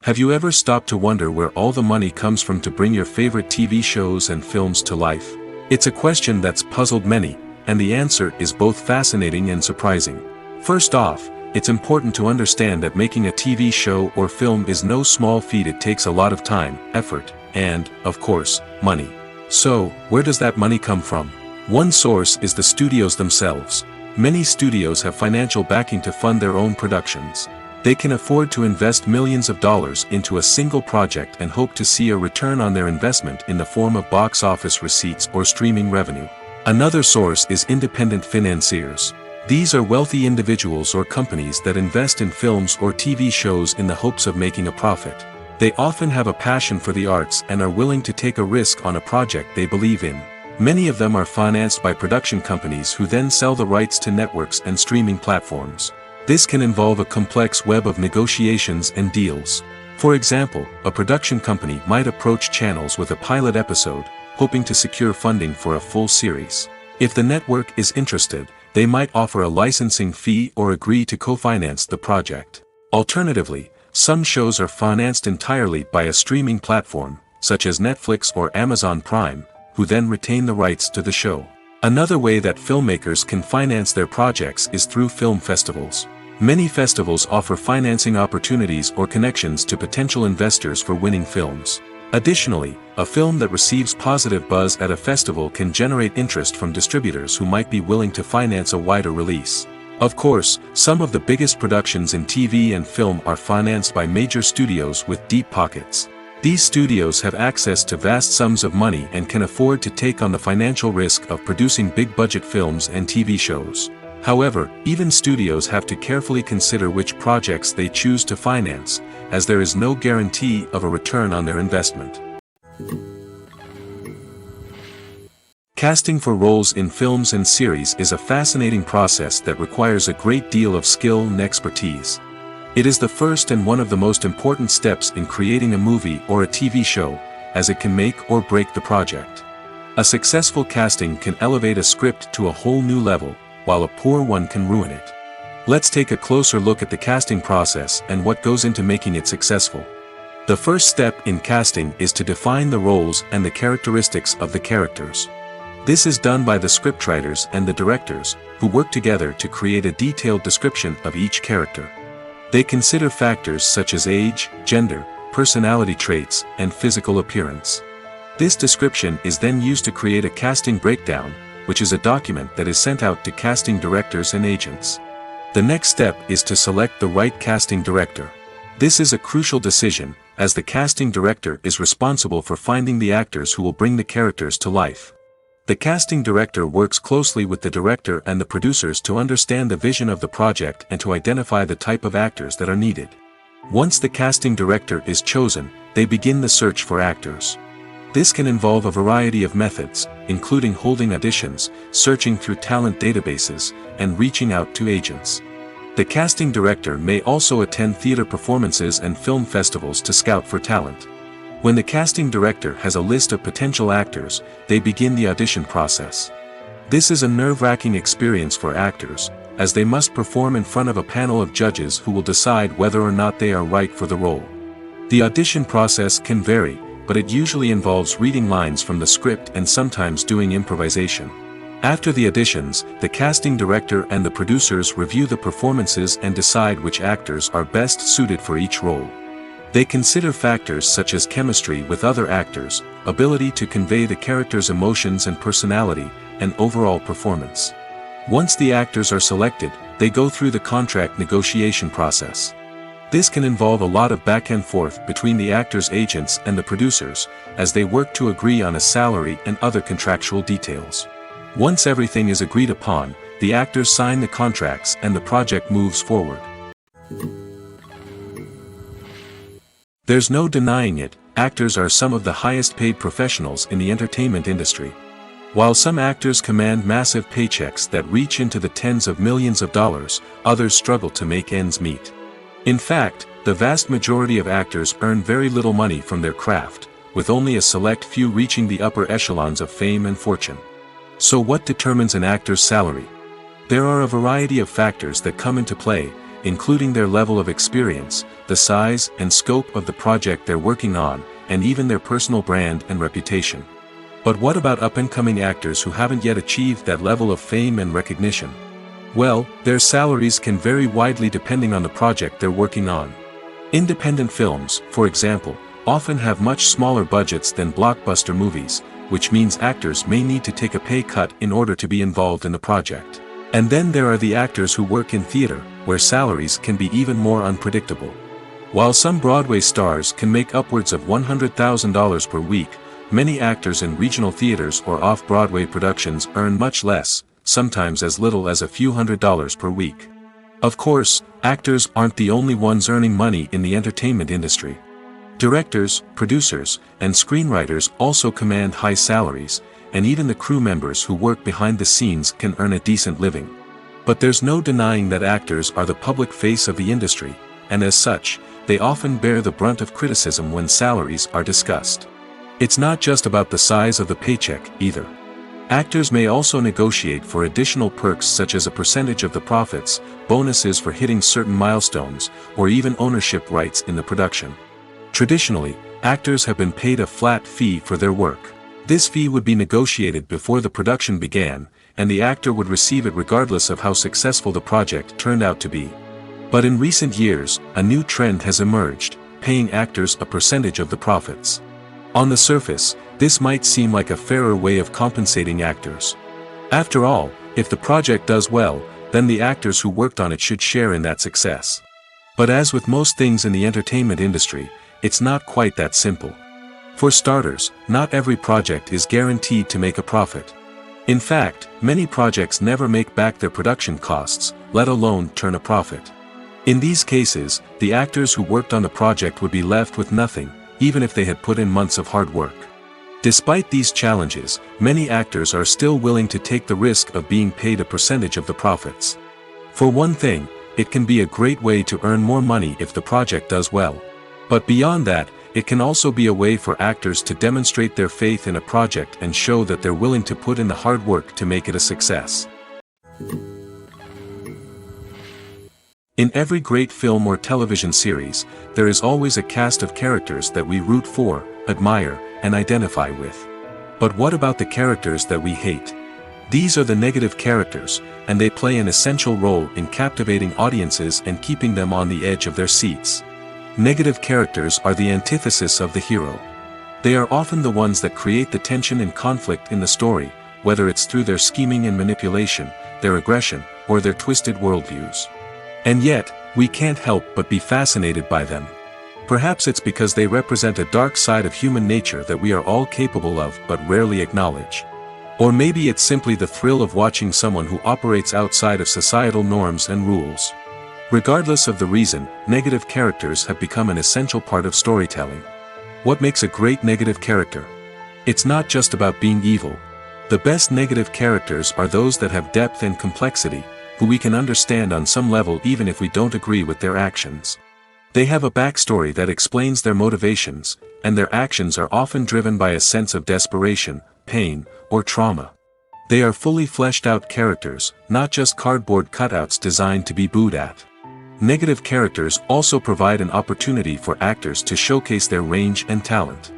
Have you ever stopped to wonder where all the money comes from to bring your favorite TV shows and films to life? It's a question that's puzzled many, and the answer is both fascinating and surprising. First off, it's important to understand that making a TV show or film is no small feat. It takes a lot of time, effort, and, of course, money. So, where does that money come from? One source is the studios themselves. Many studios have financial backing to fund their own productions. They can afford to invest millions of dollars into a single project and hope to see a return on their investment in the form of box office receipts or streaming revenue. Another source is independent financiers. These are wealthy individuals or companies that invest in films or TV shows in the hopes of making a profit. They often have a passion for the arts and are willing to take a risk on a project they believe in. Many of them are financed by production companies who then sell the rights to networks and streaming platforms. This can involve a complex web of negotiations and deals. For example, a production company might approach channels with a pilot episode, hoping to secure funding for a full series. If the network is interested, they might offer a licensing fee or agree to co-finance the project. Alternatively, some shows are financed entirely by a streaming platform, such as Netflix or Amazon Prime, who then retain the rights to the show. Another way that filmmakers can finance their projects is through film festivals. Many festivals offer financing opportunities or connections to potential investors for winning films. Additionally, a film that receives positive buzz at a festival can generate interest from distributors who might be willing to finance a wider release. Of course, some of the biggest productions in TV and film are financed by major studios with deep pockets. These studios have access to vast sums of money and can afford to take on the financial risk of producing big-budget films and TV shows. However, even studios have to carefully consider which projects they choose to finance, as there is no guarantee of a return on their investment. Casting for roles in films and series is a fascinating process that requires a great deal of skill and expertise. It is the first and one of the most important steps in creating a movie or a TV show, as it can make or break the project. A successful casting can elevate a script to a whole new level, while a poor one can ruin it. Let's take a closer look at the casting process and what goes into making it successful. The first step in casting is to define the roles and the characteristics of the characters. This is done by the scriptwriters and the directors, who work together to create a detailed description of each character. They consider factors such as age, gender, personality traits, and physical appearance. This description is then used to create a casting breakdown, which is a document that is sent out to casting directors and agents. The next step is to select the right casting director. This is a crucial decision, as the casting director is responsible for finding the actors who will bring the characters to life. The casting director works closely with the director and the producers to understand the vision of the project and to identify the type of actors that are needed. Once the casting director is chosen, they begin the search for actors. This can involve a variety of methods, including holding auditions, searching through talent databases, and reaching out to agents. The casting director may also attend theater performances and film festivals to scout for talent. When the casting director has a list of potential actors, they begin the audition process. This is a nerve-wracking experience for actors, as they must perform in front of a panel of judges who will decide whether or not they are right for the role. The audition process can vary, but it usually involves reading lines from the script and sometimes doing improvisation. After the auditions, the casting director and the producers review the performances and decide which actors are best suited for each role. They consider factors such as chemistry with other actors, ability to convey the character's emotions and personality, and overall performance. Once the actors are selected, they go through the contract negotiation process. This can involve a lot of back and forth between the actors' agents and the producers, as they work to agree on a salary and other contractual details. Once everything is agreed upon, the actors sign the contracts and the project moves forward. There's no denying it, actors are some of the highest paid professionals in the entertainment industry. While some actors command massive paychecks that reach into the tens of millions of dollars, others struggle to make ends meet. In fact, the vast majority of actors earn very little money from their craft, with only a select few reaching the upper echelons of fame and fortune. So what determines an actor's salary? There are a variety of factors that come into play, including their level of experience, the size and scope of the project they're working on, and even their personal brand and reputation. But what about up-and-coming actors who haven't yet achieved that level of fame and recognition? Well, their salaries can vary widely depending on the project they're working on. Independent films, for example, often have much smaller budgets than blockbuster movies, which means actors may need to take a pay cut in order to be involved in the project. And then there are the actors who work in theater, where salaries can be even more unpredictable. While some Broadway stars can make upwards of $100,000 per week, many actors in regional theaters or off-Broadway productions earn much less, sometimes as little as a few $100s per week. Of course, actors aren't the only ones earning money in the entertainment industry. Directors, producers, and screenwriters also command high salaries, and even the crew members who work behind the scenes can earn a decent living. But there's no denying that actors are the public face of the industry, and as such, they often bear the brunt of criticism when salaries are discussed. It's not just about the size of the paycheck, either. Actors may also negotiate for additional perks such as a percentage of the profits, bonuses for hitting certain milestones, or even ownership rights in the production. Traditionally, actors have been paid a flat fee for their work. This fee would be negotiated before the production began, and the actor would receive it regardless of how successful the project turned out to be. But in recent years, a new trend has emerged, paying actors a percentage of the profits. On the surface, this might seem like a fairer way of compensating actors. After all, if the project does well, then the actors who worked on it should share in that success. But as with most things in the entertainment industry, it's not quite that simple. For starters, not every project is guaranteed to make a profit. In fact, many projects never make back their production costs, let alone turn a profit. In these cases, the actors who worked on the project would be left with nothing, even if they had put in months of hard work. Despite these challenges, many actors are still willing to take the risk of being paid a percentage of the profits. For one thing, it can be a great way to earn more money if the project does well. But beyond that, it can also be a way for actors to demonstrate their faith in a project and show that they're willing to put in the hard work to make it a success. In every great film or television series, there is always a cast of characters that we root for, admire, and identify with. But what about the characters that we hate? These are the negative characters, and they play an essential role in captivating audiences and keeping them on the edge of their seats. Negative characters are the antithesis of the hero. They are often the ones that create the tension and conflict in the story, whether it's through their scheming and manipulation, their aggression, or their twisted worldviews. And yet, we can't help but be fascinated by them. Perhaps it's because they represent a dark side of human nature that we are all capable of but rarely acknowledge. Or maybe it's simply the thrill of watching someone who operates outside of societal norms and rules. Regardless of the reason, negative characters have become an essential part of storytelling. What makes a great negative character? It's not just about being evil. The best negative characters are those that have depth and complexity, who we can understand on some level even if we don't agree with their actions. They have a backstory that explains their motivations, and their actions are often driven by a sense of desperation, pain, or trauma. They are fully fleshed out characters, not just cardboard cutouts designed to be booed at. Negative characters also provide an opportunity for actors to showcase their range and talent.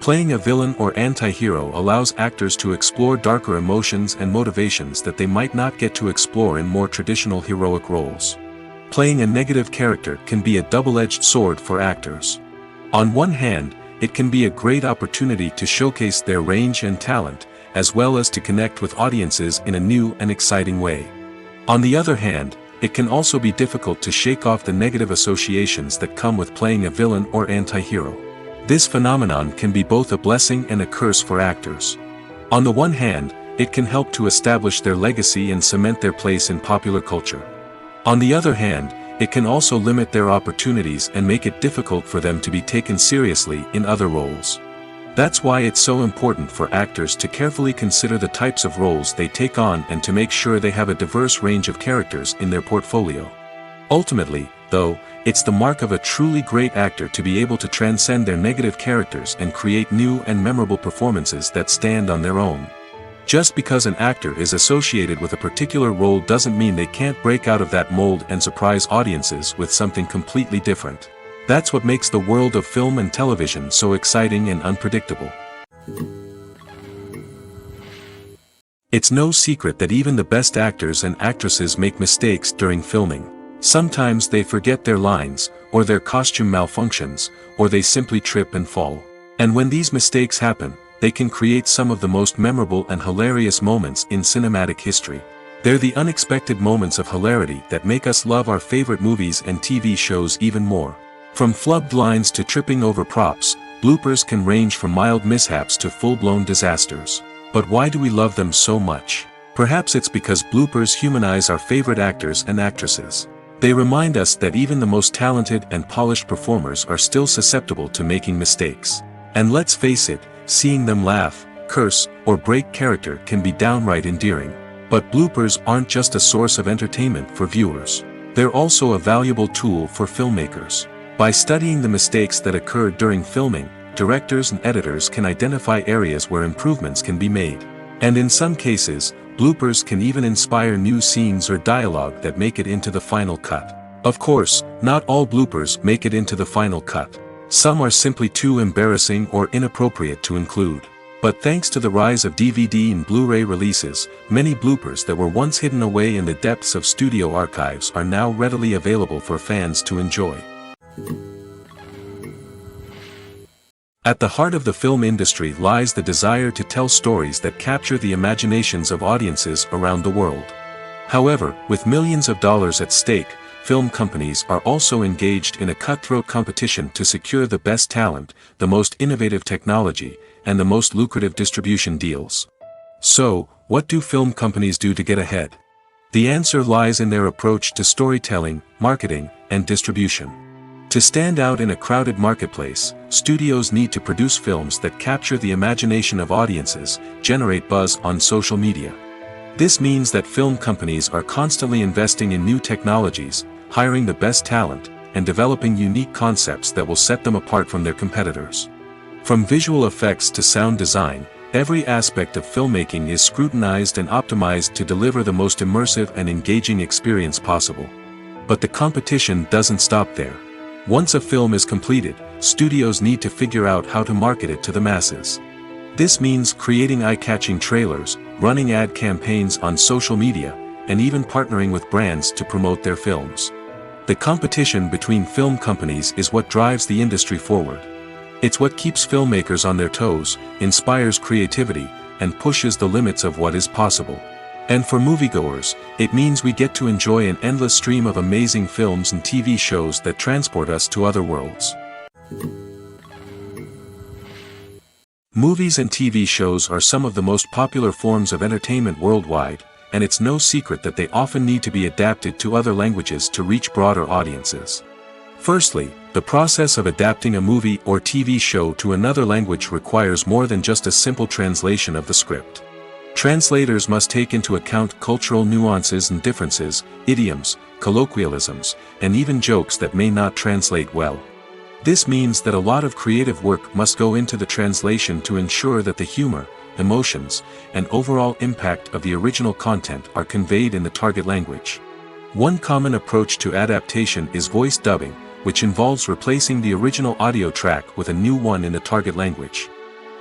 Playing a villain or anti-hero allows actors to explore darker emotions and motivations that they might not get to explore in more traditional heroic roles. Playing a negative character can be a double-edged sword for actors. On one hand, it can be a great opportunity to showcase their range and talent, as well as to connect with audiences in a new and exciting way. On the other hand, it can also be difficult to shake off the negative associations that come with playing a villain or anti-hero. This phenomenon can be both a blessing and a curse for actors. On the one hand, it can help to establish their legacy and cement their place in popular culture. On the other hand, it can also limit their opportunities and make it difficult for them to be taken seriously in other roles. That's why it's so important for actors to carefully consider the types of roles they take on and to make sure they have a diverse range of characters in their portfolio. Ultimately, though, it's the mark of a truly great actor to be able to transcend their negative characters and create new and memorable performances that stand on their own. Just because an actor is associated with a particular role doesn't mean they can't break out of that mold and surprise audiences with something completely different. That's what makes the world of film and television so exciting and unpredictable. It's no secret that even the best actors and actresses make mistakes during filming. Sometimes they forget their lines, or their costume malfunctions, or they simply trip and fall. And when these mistakes happen, they can create some of the most memorable and hilarious moments in cinematic history. They're the unexpected moments of hilarity that make us love our favorite movies and TV shows even more. From flubbed lines to tripping over props, bloopers can range from mild mishaps to full-blown disasters. But why do we love them so much? Perhaps it's because bloopers humanize our favorite actors and actresses. They remind us that even the most talented and polished performers are still susceptible to making mistakes. And let's face it, seeing them laugh, curse, or break character can be downright endearing. But bloopers aren't just a source of entertainment for viewers. They're also a valuable tool for filmmakers. By studying the mistakes that occurred during filming, directors and editors can identify areas where improvements can be made. And in some cases, bloopers can even inspire new scenes or dialogue that make it into the final cut. Of course, not all bloopers make it into the final cut. Some are simply too embarrassing or inappropriate to include. But thanks to the rise of DVD and Blu-ray releases, many bloopers that were once hidden away in the depths of studio archives are now readily available for fans to enjoy. At the heart of the film industry lies the desire to tell stories that capture the imaginations of audiences around the world. However, with millions of dollars at stake, film companies are also engaged in a cutthroat competition to secure the best talent, the most innovative technology, and the most lucrative distribution deals. So, what do film companies do to get ahead? The answer lies in their approach to storytelling, marketing, and distribution. To stand out in a crowded marketplace, studios need to produce films that capture the imagination of audiences, generate buzz on social media. This means that film companies are constantly investing in new technologies, hiring the best talent, and developing unique concepts that will set them apart from their competitors. From visual effects to sound design, every aspect of filmmaking is scrutinized and optimized to deliver the most immersive and engaging experience possible. But the competition doesn't stop there. Once a film is completed, studios need to figure out how to market it to the masses. This means creating eye-catching trailers, running ad campaigns on social media, and even partnering with brands to promote their films. The competition between film companies is what drives the industry forward. It's what keeps filmmakers on their toes, inspires creativity, and pushes the limits of what is possible. And for moviegoers, it means we get to enjoy an endless stream of amazing films and TV shows that transport us to other worlds. Movies and TV shows are some of the most popular forms of entertainment worldwide, and it's no secret that they often need to be adapted to other languages to reach broader audiences. Firstly, the process of adapting a movie or TV show to another language requires more than just a simple translation of the script. Translators must take into account cultural nuances and differences, idioms, colloquialisms, and even jokes that may not translate well. This means that a lot of creative work must go into the translation to ensure that the humor, emotions, and overall impact of the original content are conveyed in the target language. One common approach to adaptation is voice dubbing, which involves replacing the original audio track with a new one in the target language.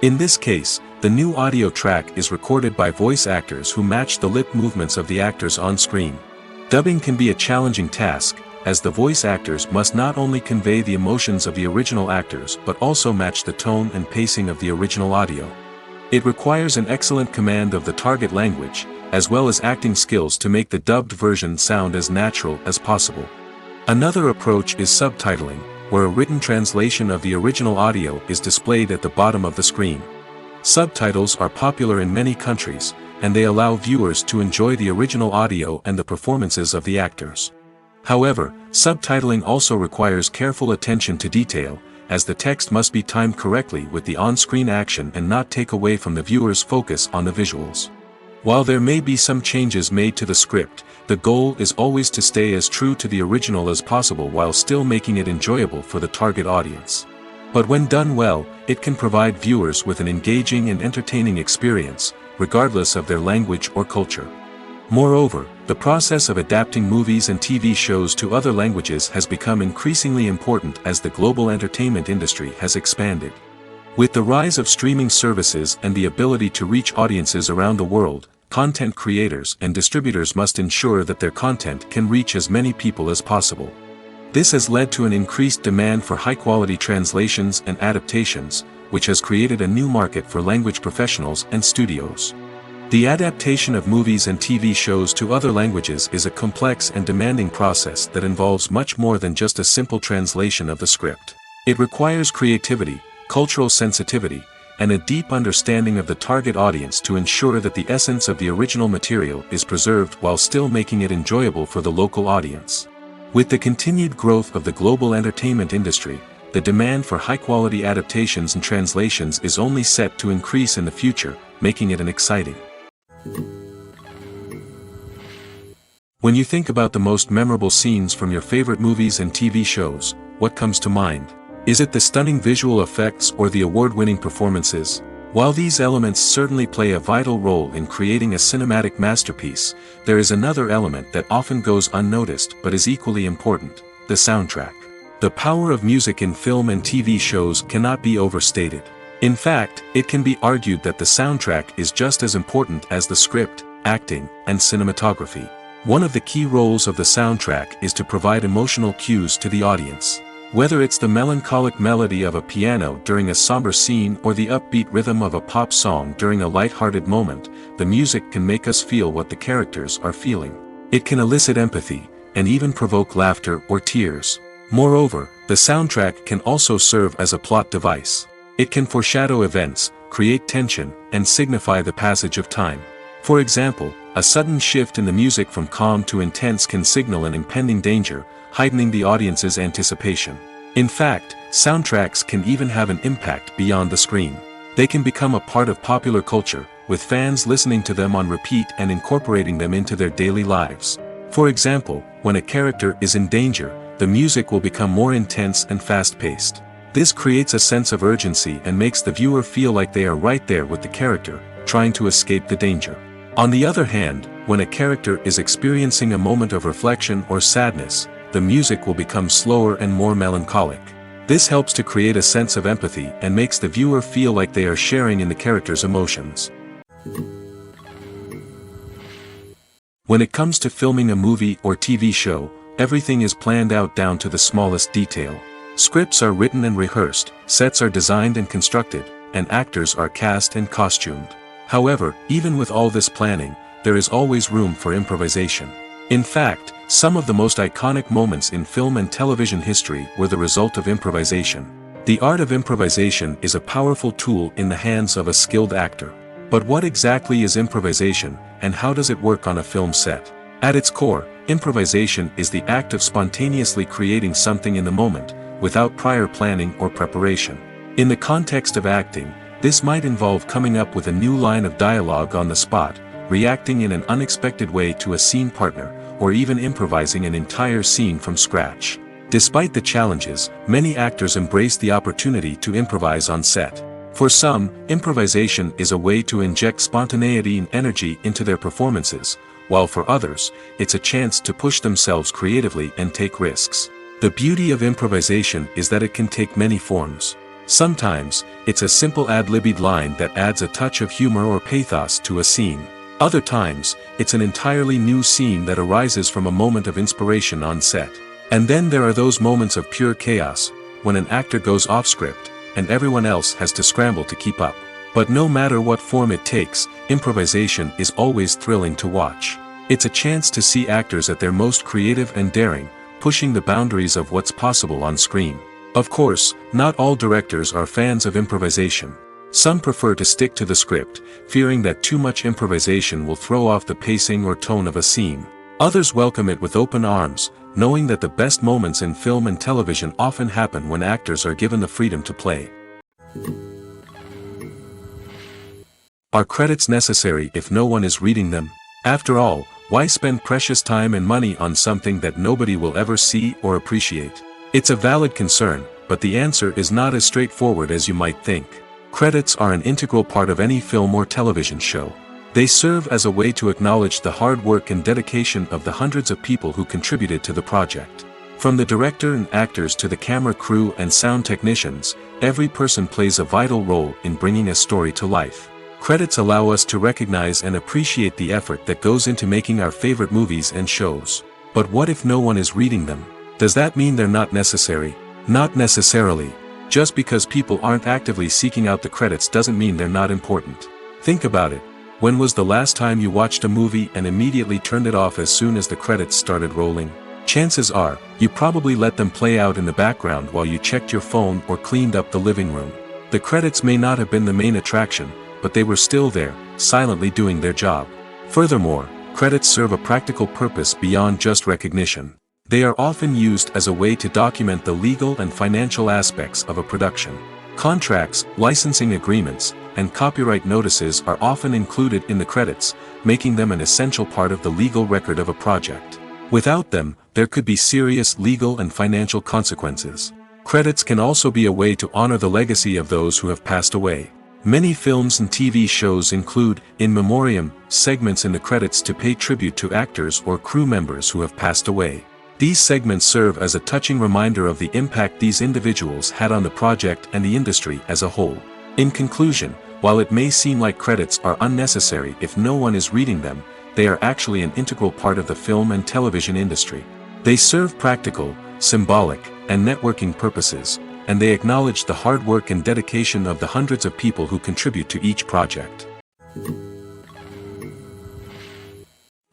In this case, the new audio track is recorded by voice actors who match the lip movements of the actors on screen. Dubbing can be a challenging task, as the voice actors must not only convey the emotions of the original actors but also match the tone and pacing of the original audio. It requires an excellent command of the target language, as well as acting skills to make the dubbed version sound as natural as possible. Another approach is subtitling, where a written translation of the original audio is displayed at the bottom of the screen. Subtitles are popular in many countries, and they allow viewers to enjoy the original audio and the performances of the actors. However, subtitling also requires careful attention to detail, as the text must be timed correctly with the on-screen action and not take away from the viewer's focus on the visuals. While there may be some changes made to the script, the goal is always to stay as true to the original as possible while still making it enjoyable for the target audience. But when done well, it can provide viewers with an engaging and entertaining experience, regardless of their language or culture. Moreover, the process of adapting movies and TV shows to other languages has become increasingly important as the global entertainment industry has expanded. With the rise of streaming services and the ability to reach audiences around the world, content creators and distributors must ensure that their content can reach as many people as possible. This has led to an increased demand for high-quality translations and adaptations, which has created a new market for language professionals and studios. The adaptation of movies and TV shows to other languages is a complex and demanding process that involves much more than just a simple translation of the script. It requires creativity, cultural sensitivity, and a deep understanding of the target audience to ensure that the essence of the original material is preserved while still making it enjoyable for the local audience. With the continued growth of the global entertainment industry, the demand for high-quality adaptations and translations is only set to increase in the future, making it an exciting. When you think about the most memorable scenes from your favorite movies and TV shows, what comes to mind? Is it the stunning visual effects or the award-winning performances? While these elements certainly play a vital role in creating a cinematic masterpiece, there is another element that often goes unnoticed but is equally important: the soundtrack. The power of music in film and TV shows cannot be overstated. In fact, it can be argued that the soundtrack is just as important as the script, acting, and cinematography. One of the key roles of the soundtrack is to provide emotional cues to the audience. Whether it's the melancholic melody of a piano during a somber scene or the upbeat rhythm of a pop song during a light-hearted moment, the music can make us feel what the characters are feeling. It can elicit empathy, and even provoke laughter or tears. Moreover, the soundtrack can also serve as a plot device. It can foreshadow events, create tension, and signify the passage of time. For example, a sudden shift in the music from calm to intense can signal an impending danger, heightening the audience's anticipation. In fact, soundtracks can even have an impact beyond the screen. They can become a part of popular culture, with fans listening to them on repeat and incorporating them into their daily lives. For example, when a character is in danger, the music will become more intense and fast-paced. This creates a sense of urgency and makes the viewer feel like they are right there with the character, trying to escape the danger. On the other hand, when a character is experiencing a moment of reflection or sadness, the music will become slower and more melancholic. This helps to create a sense of empathy and makes the viewer feel like they are sharing in the character's emotions. When it comes to filming a movie or TV show, everything is planned out down to the smallest detail. Scripts are written and rehearsed, sets are designed and constructed, and actors are cast and costumed. However, even with all this planning, there is always room for improvisation. In fact, some of the most iconic moments in film and television history were the result of improvisation. The art of improvisation is a powerful tool in the hands of a skilled actor. But what exactly is improvisation, and how does it work on a film set? At its core, improvisation is the act of spontaneously creating something in the moment, without prior planning or preparation. In the context of acting, this might involve coming up with a new line of dialogue on the spot, reacting in an unexpected way to a scene partner, or even improvising an entire scene from scratch. Despite the challenges, many actors embrace the opportunity to improvise on set. For some, improvisation is a way to inject spontaneity and energy into their performances, while for others, it's a chance to push themselves creatively and take risks. The beauty of improvisation is that it can take many forms. Sometimes, it's a simple ad-libbed line that adds a touch of humor or pathos to a scene. Other times, it's an entirely new scene that arises from a moment of inspiration on set. And then there are those moments of pure chaos, when an actor goes off script, and everyone else has to scramble to keep up. But no matter what form it takes, improvisation is always thrilling to watch. It's a chance to see actors at their most creative and daring, pushing the boundaries of what's possible on screen. Of course, not all directors are fans of improvisation. Some prefer to stick to the script, fearing that too much improvisation will throw off the pacing or tone of a scene. Others welcome it with open arms, knowing that the best moments in film and television often happen when actors are given the freedom to play. Are credits necessary if no one is reading them? After all, why spend precious time and money on something that nobody will ever see or appreciate? It's a valid concern, but the answer is not as straightforward as you might think. Credits are an integral part of any film or television show. They serve as a way to acknowledge the hard work and dedication of the hundreds of people who contributed to the project. From the director and actors to the camera crew and sound technicians, every person plays a vital role in bringing a story to life. Credits allow us to recognize and appreciate the effort that goes into making our favorite movies and shows. But what if no one is reading them? Does that mean they're not necessary? Not necessarily. Just because people aren't actively seeking out the credits doesn't mean they're not important. Think about it. When was the last time you watched a movie and immediately turned it off as soon as the credits started rolling? Chances are, you probably let them play out in the background while you checked your phone or cleaned up the living room. The credits may not have been the main attraction, but they were still there, silently doing their job. Furthermore, credits serve a practical purpose beyond just recognition. They are often used as a way to document the legal and financial aspects of a production. Contracts, licensing agreements, and copyright notices are often included in the credits, making them an essential part of the legal record of a project. Without them, there could be serious legal and financial consequences. Credits can also be a way to honor the legacy of those who have passed away. Many films and TV shows include, in memoriam, segments in the credits to pay tribute to actors or crew members who have passed away. These segments serve as a touching reminder of the impact these individuals had on the project and the industry as a whole. In conclusion, while it may seem like credits are unnecessary if no one is reading them, they are actually an integral part of the film and television industry. They serve practical, symbolic, and networking purposes, and they acknowledge the hard work and dedication of the hundreds of people who contribute to each project.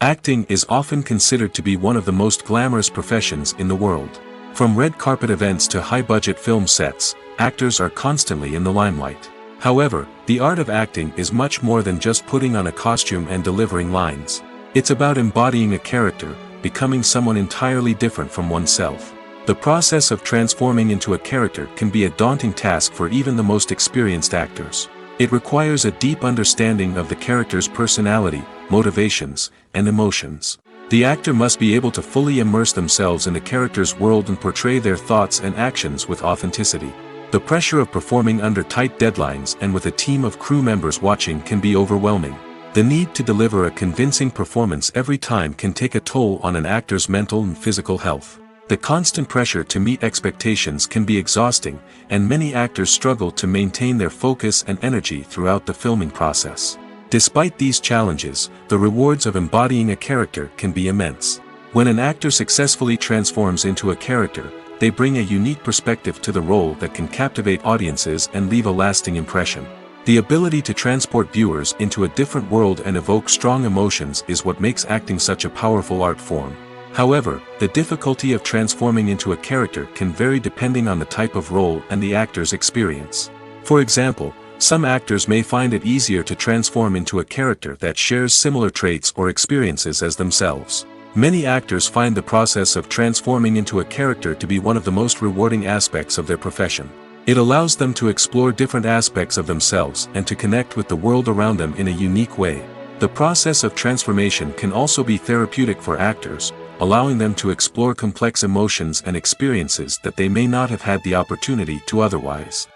Acting is often considered to be one of the most glamorous professions in the world. From red carpet events to high-budget film sets, actors are constantly in the limelight. However, the art of acting is much more than just putting on a costume and delivering lines. It's about embodying a character, becoming someone entirely different from oneself. The process of transforming into a character can be a daunting task for even the most experienced actors. It requires a deep understanding of the character's personality, motivations, and emotions. The actor must be able to fully immerse themselves in the character's world and portray their thoughts and actions with authenticity. The pressure of performing under tight deadlines and with a team of crew members watching can be overwhelming. The need to deliver a convincing performance every time can take a toll on an actor's mental and physical health. The constant pressure to meet expectations can be exhausting, and many actors struggle to maintain their focus and energy throughout the filming process. Despite these challenges, the rewards of embodying a character can be immense. When an actor successfully transforms into a character, they bring a unique perspective to the role that can captivate audiences and leave a lasting impression. The ability to transport viewers into a different world and evoke strong emotions is what makes acting such a powerful art form. However, the difficulty of transforming into a character can vary depending on the type of role and the actor's experience. For example, some actors may find it easier to transform into a character that shares similar traits or experiences as themselves. Many actors find the process of transforming into a character to be one of the most rewarding aspects of their profession. It allows them to explore different aspects of themselves and to connect with the world around them in a unique way. The process of transformation can also be therapeutic for actors, allowing them to explore complex emotions and experiences that they may not have had the opportunity to otherwise.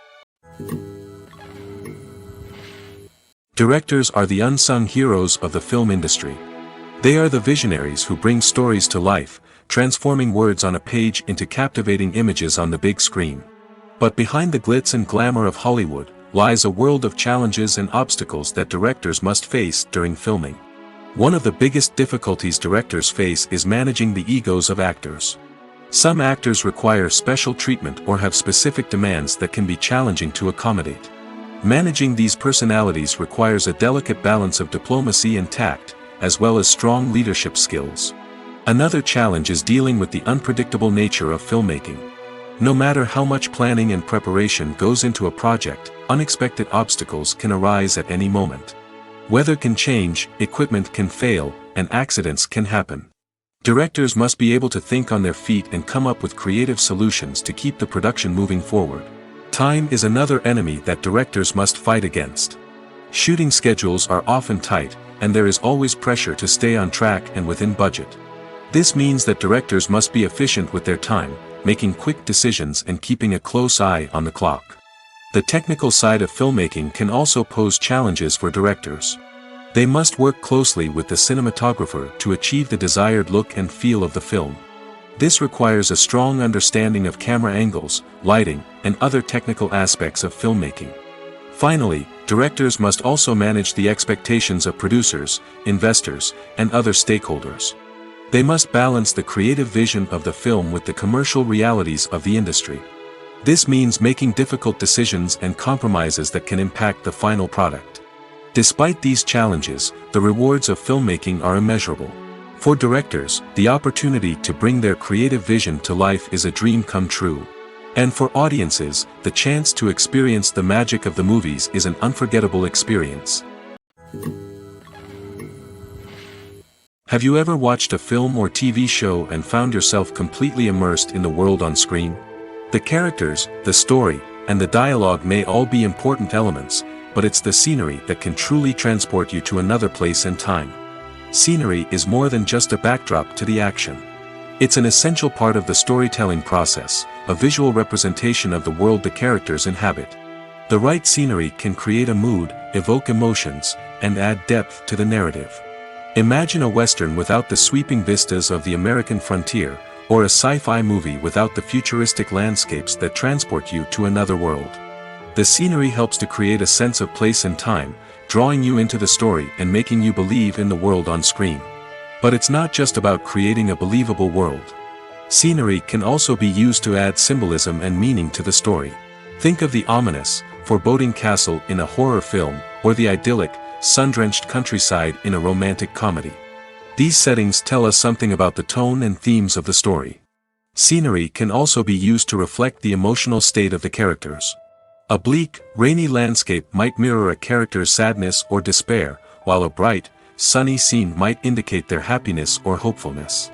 Directors are the unsung heroes of the film industry. They are the visionaries who bring stories to life, transforming words on a page into captivating images on the big screen. But behind the glitz and glamour of Hollywood lies a world of challenges and obstacles that directors must face during filming. One of the biggest difficulties directors face is managing the egos of actors. Some actors require special treatment or have specific demands that can be challenging to accommodate. Managing these personalities requires a delicate balance of diplomacy and tact, as well as strong leadership skills. Another challenge is dealing with the unpredictable nature of filmmaking. No matter how much planning and preparation goes into a project, unexpected obstacles can arise at any moment. Weather can change, equipment can fail, and accidents can happen. Directors must be able to think on their feet and come up with creative solutions to keep the production moving forward. Time is another enemy that directors must fight against. Shooting schedules are often tight, and there is always pressure to stay on track and within budget. This means that directors must be efficient with their time, making quick decisions and keeping a close eye on the clock. The technical side of filmmaking can also pose challenges for directors. They must work closely with the cinematographer to achieve the desired look and feel of the film. This requires a strong understanding of camera angles, lighting, and other technical aspects of filmmaking. Finally, directors must also manage the expectations of producers, investors, and other stakeholders. They must balance the creative vision of the film with the commercial realities of the industry. This means making difficult decisions and compromises that can impact the final product. Despite these challenges, the rewards of filmmaking are immeasurable. For directors, the opportunity to bring their creative vision to life is a dream come true. And for audiences, the chance to experience the magic of the movies is an unforgettable experience. Have you ever watched a film or TV show and found yourself completely immersed in the world on screen? The characters, the story, and the dialogue may all be important elements, but it's the scenery that can truly transport you to another place and time. Scenery is more than just a backdrop to the action. It's an essential part of the storytelling process, a visual representation of the world the characters inhabit. The right scenery can create a mood, evoke emotions, and add depth to the narrative. Imagine a Western without the sweeping vistas of the American frontier, or a sci-fi movie without the futuristic landscapes that transport you to another world. The scenery helps to create a sense of place and time, drawing you into the story and making you believe in the world on screen. But it's not just about creating a believable world. Scenery can also be used to add symbolism and meaning to the story. Think of the ominous, foreboding castle in a horror film, or the idyllic, sun-drenched countryside in a romantic comedy. These settings tell us something about the tone and themes of the story. Scenery can also be used to reflect the emotional state of the characters. A bleak, rainy landscape might mirror a character's sadness or despair, while a bright, sunny scene might indicate their happiness or hopefulness.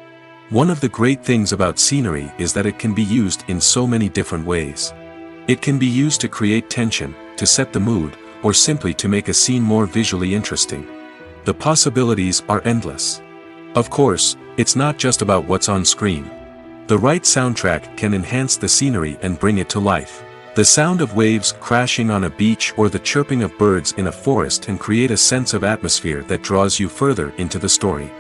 One of the great things about scenery is that it can be used in so many different ways. It can be used to create tension, to set the mood, or simply to make a scene more visually interesting. The possibilities are endless. Of course, It's not just about what's on screen. The right soundtrack can enhance the scenery and bring it to life. The sound of waves crashing on a beach or the chirping of birds in a forest can create a sense of atmosphere that draws you further into the story.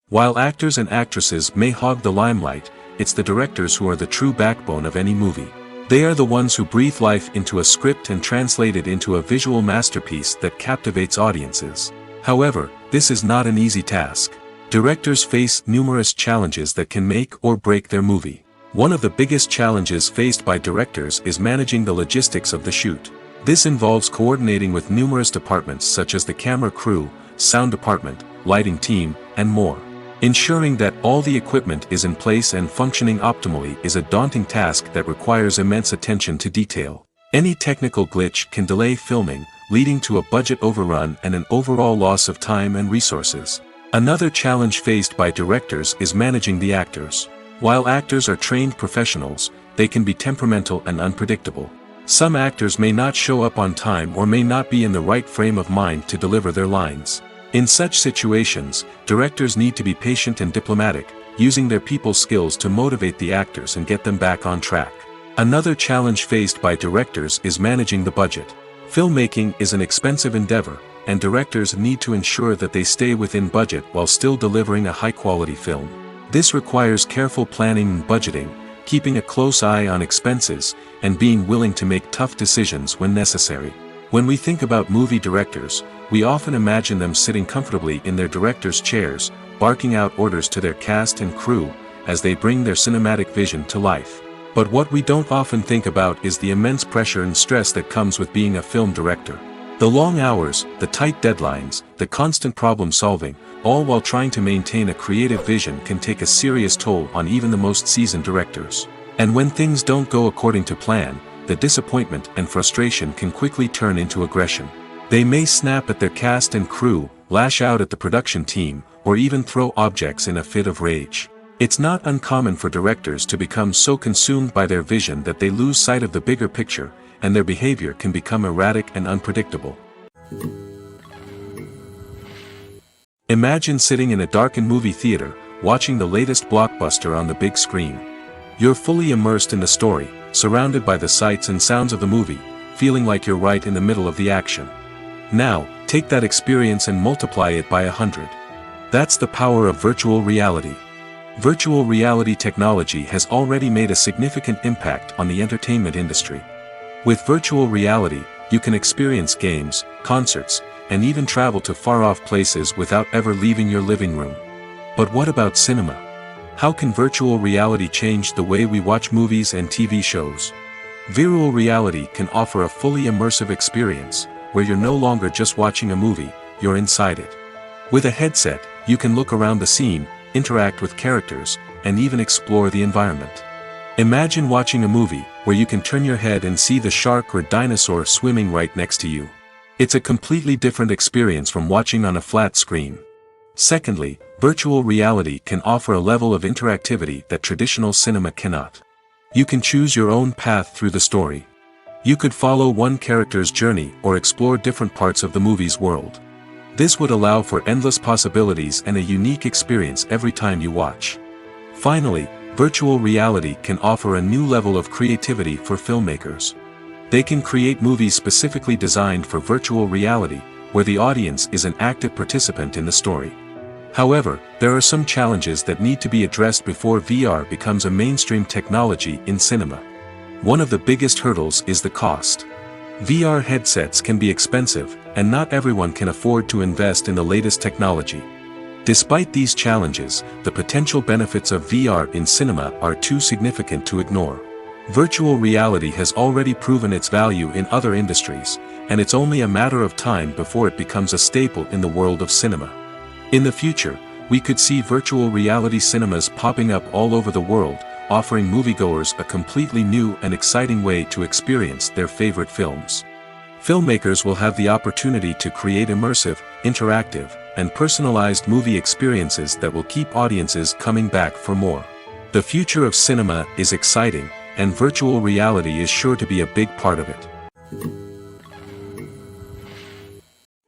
While actors and actresses may hog the limelight, it's the directors who are the true backbone of any movie. They are the ones who breathe life into a script and translate it into a visual masterpiece that captivates audiences. However, this is not an easy task. Directors face numerous challenges that can make or break their movie. One of the biggest challenges faced by directors is managing the logistics of the shoot. This involves coordinating with numerous departments such as the camera crew, sound department, lighting team, and more. Ensuring that all the equipment is in place and functioning optimally is a daunting task that requires immense attention to detail. Any technical glitch can delay filming, leading to a budget overrun and an overall loss of time and resources. Another challenge faced by directors is managing the actors. While actors are trained professionals, they can be temperamental and unpredictable. Some actors may not show up on time or may not be in the right frame of mind to deliver their lines. In such situations, directors need to be patient and diplomatic, using their people skills to motivate the actors and get them back on track. Another challenge faced by directors is managing the budget. Filmmaking is an expensive endeavor, and directors need to ensure that they stay within budget while still delivering a high-quality film. This requires careful planning and budgeting, keeping a close eye on expenses, and being willing to make tough decisions when necessary. When we think about movie directors, we often imagine them sitting comfortably in their director's chairs, barking out orders to their cast and crew, as they bring their cinematic vision to life. But what we don't often think about is the immense pressure and stress that comes with being a film director. The long hours, the tight deadlines, the constant problem solving, all while trying to maintain a creative vision can take a serious toll on even the most seasoned directors. And when things don't go according to plan, the disappointment and frustration can quickly turn into aggression. They may snap at their cast and crew, lash out at the production team, or even throw objects in a fit of rage. It's not uncommon for directors to become so consumed by their vision that they lose sight of the bigger picture, and their behavior can become erratic and unpredictable. Imagine sitting in a darkened movie theater, watching the latest blockbuster on the big screen. You're fully immersed in the story, surrounded by the sights and sounds of the movie, feeling like you're right in the middle of the action. Now, take that experience and multiply it by 100. That's the power of virtual reality. Virtual reality technology has already made a significant impact on the entertainment industry. With virtual reality, you can experience games, concerts, and even travel to far-off places without ever leaving your living room. But what about cinema? How can virtual reality change the way we watch movies and TV shows? Virtual reality can offer a fully immersive experience, where you're no longer just watching a movie, you're inside it. With a headset, you can look around the scene, interact with characters, and even explore the environment. Imagine watching a movie, where you can turn your head and see the shark or dinosaur swimming right next to you. It's a completely different experience from watching on a flat screen. Secondly, virtual reality can offer a level of interactivity that traditional cinema cannot. You can choose your own path through the story. You could follow one character's journey or explore different parts of the movie's world. This would allow for endless possibilities and a unique experience every time you watch. Finally, virtual reality can offer a new level of creativity for filmmakers. They can create movies specifically designed for virtual reality, where the audience is an active participant in the story. However, there are some challenges that need to be addressed before VR becomes a mainstream technology in cinema. One of the biggest hurdles is the cost. VR headsets can be expensive, and not everyone can afford to invest in the latest technology. Despite these challenges, the potential benefits of VR in cinema are too significant to ignore. Virtual reality has already proven its value in other industries, and it's only a matter of time before it becomes a staple in the world of cinema. In the future, we could see virtual reality cinemas popping up all over the world, offering moviegoers a completely new and exciting way to experience their favorite films. Filmmakers will have the opportunity to create immersive, interactive, and personalized movie experiences that will keep audiences coming back for more. The future of cinema is exciting, and virtual reality is sure to be a big part of it.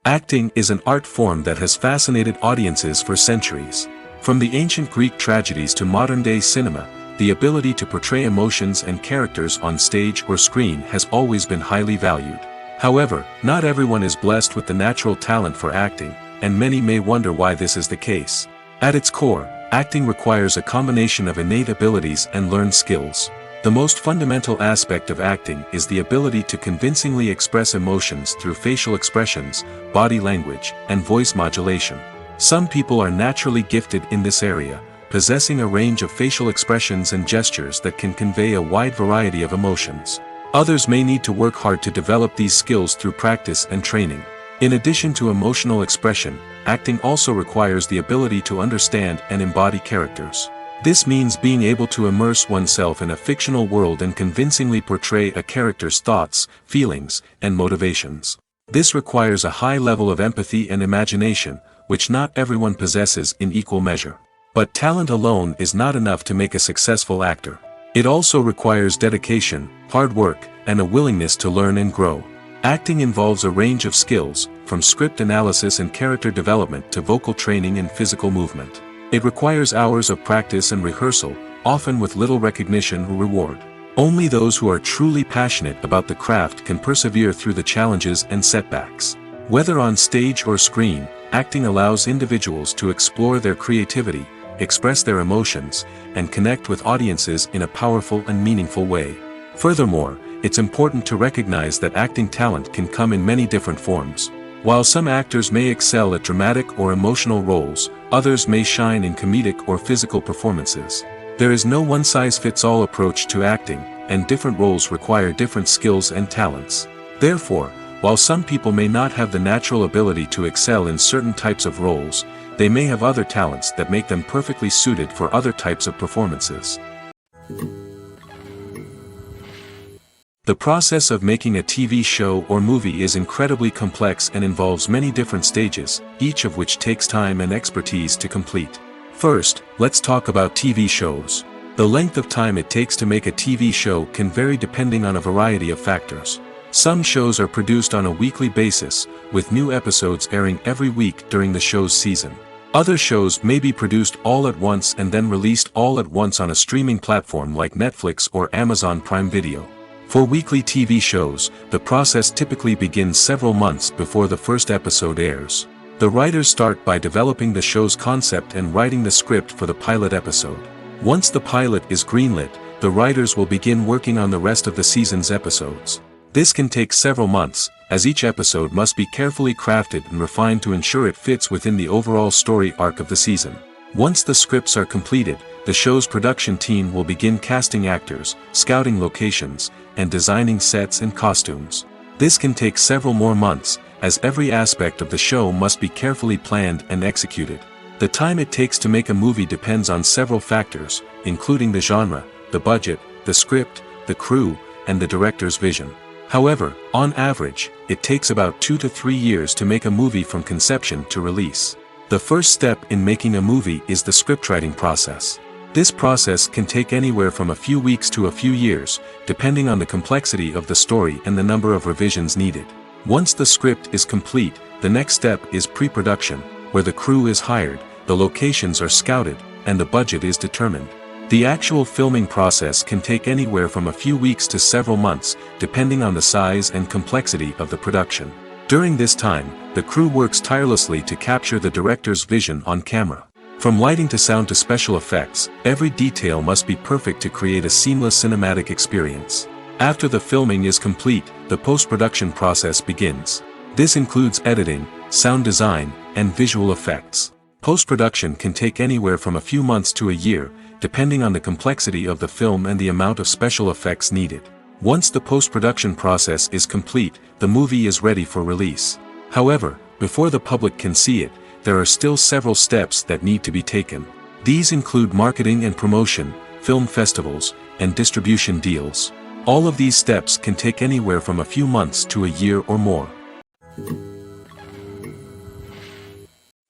Acting is an art form that has fascinated audiences for centuries. From the ancient Greek tragedies to modern-day cinema, the ability to portray emotions and characters on stage or screen has always been highly valued. However, not everyone is blessed with the natural talent for acting, and many may wonder why this is the case. At its core, acting requires a combination of innate abilities and learned skills. The most fundamental aspect of acting is the ability to convincingly express emotions through facial expressions, body language, and voice modulation. Some people are naturally gifted in this area, possessing a range of facial expressions and gestures that can convey a wide variety of emotions. Others may need to work hard to develop these skills through practice and training. In addition to emotional expression, acting also requires the ability to understand and embody characters. This means being able to immerse oneself in a fictional world and convincingly portray a character's thoughts, feelings, and motivations. This requires a high level of empathy and imagination, which not everyone possesses in equal measure. But talent alone is not enough to make a successful actor. It also requires dedication, hard work, and a willingness to learn and grow. Acting involves a range of skills, from script analysis and character development to vocal training and physical movement. It requires hours of practice and rehearsal, often with little recognition or reward. Only those who are truly passionate about the craft can persevere through the challenges and setbacks. Whether on stage or screen, acting allows individuals to explore their creativity, express their emotions, and connect with audiences in a powerful and meaningful way. Furthermore, it's important to recognize that acting talent can come in many different forms. While some actors may excel at dramatic or emotional roles, others may shine in comedic or physical performances. There is no one-size-fits-all approach to acting, and different roles require different skills and talents. Therefore, while some people may not have the natural ability to excel in certain types of roles, they may have other talents that make them perfectly suited for other types of performances. The process of making a TV show or movie is incredibly complex and involves many different stages, each of which takes time and expertise to complete. First, let's talk about TV shows. The length of time it takes to make a TV show can vary depending on a variety of factors. Some shows are produced on a weekly basis, with new episodes airing every week during the show's season. Other shows may be produced all at once and then released all at once on a streaming platform like Netflix or Amazon Prime Video. For weekly TV shows, the process typically begins several months before the first episode airs. The writers start by developing the show's concept and writing the script for the pilot episode. Once the pilot is greenlit, the writers will begin working on the rest of the season's episodes. This can take several months, as each episode must be carefully crafted and refined to ensure it fits within the overall story arc of the season. Once the scripts are completed, the show's production team will begin casting actors, scouting locations, and designing sets and costumes. This can take several more months, as every aspect of the show must be carefully planned and executed. The time it takes to make a movie depends on several factors, including the genre, the budget, the script, the crew, and the director's vision. However, on average, it takes about 2 to 3 years to make a movie from conception to release. The first step in making a movie is the scriptwriting process. This process can take anywhere from a few weeks to a few years, depending on the complexity of the story and the number of revisions needed. Once the script is complete, the next step is pre-production, where the crew is hired, the locations are scouted, and the budget is determined. The actual filming process can take anywhere from a few weeks to several months, depending on the size and complexity of the production. During this time, the crew works tirelessly to capture the director's vision on camera. From lighting to sound to special effects, every detail must be perfect to create a seamless cinematic experience. After the filming is complete, the post-production process begins. This includes editing, sound design, and visual effects. Post-production can take anywhere from a few months to a year, depending on the complexity of the film and the amount of special effects needed. Once the post-production process is complete, the movie is ready for release. However, before the public can see it, there are still several steps that need to be taken. These include marketing and promotion, film festivals, and distribution deals. All of these steps can take anywhere from a few months to a year or more.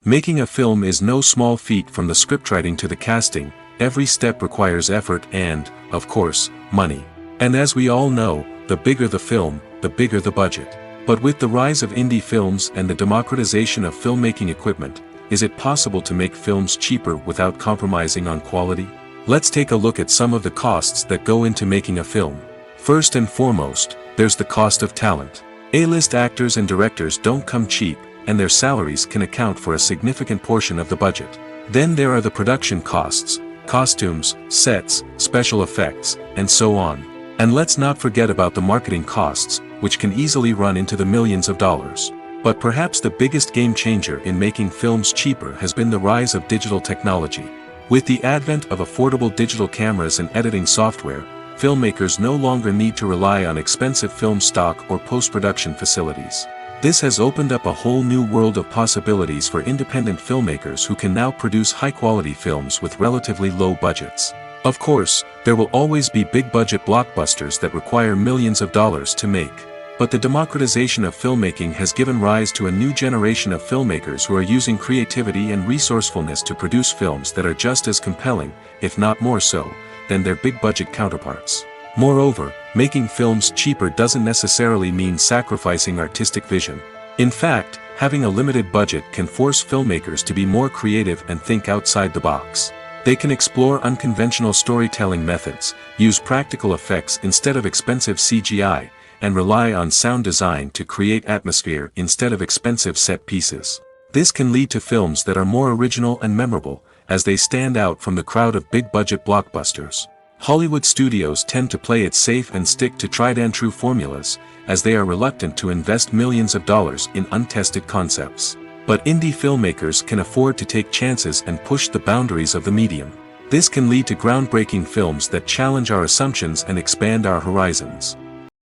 Making a film is no small feat. From the scriptwriting to the casting, every step requires effort and, of course, money. And as we all know, the bigger the film, the bigger the budget. But with the rise of indie films and the democratization of filmmaking equipment, is it possible to make films cheaper without compromising on quality? Let's take a look at some of the costs that go into making a film. First and foremost, there's the cost of talent. A-list actors and directors don't come cheap, and their salaries can account for a significant portion of the budget. Then there are the production costs, costumes, sets, special effects, and so on. And let's not forget about the marketing costs, which can easily run into the millions of dollars. But perhaps the biggest game changer in making films cheaper has been the rise of digital technology. With the advent of affordable digital cameras and editing software, filmmakers no longer need to rely on expensive film stock or post-production facilities. This has opened up a whole new world of possibilities for independent filmmakers who can now produce high-quality films with relatively low budgets. Of course, there will always be big-budget blockbusters that require millions of dollars to make. But the democratization of filmmaking has given rise to a new generation of filmmakers who are using creativity and resourcefulness to produce films that are just as compelling, if not more so, than their big-budget counterparts. Moreover, making films cheaper doesn't necessarily mean sacrificing artistic vision. In fact, having a limited budget can force filmmakers to be more creative and think outside the box. They can explore unconventional storytelling methods, use practical effects instead of expensive CGI, and rely on sound design to create atmosphere instead of expensive set pieces. This can lead to films that are more original and memorable, as they stand out from the crowd of big-budget blockbusters. Hollywood studios tend to play it safe and stick to tried-and-true formulas, as they are reluctant to invest millions of dollars in untested concepts. But indie filmmakers can afford to take chances and push the boundaries of the medium. This can lead to groundbreaking films that challenge our assumptions and expand our horizons.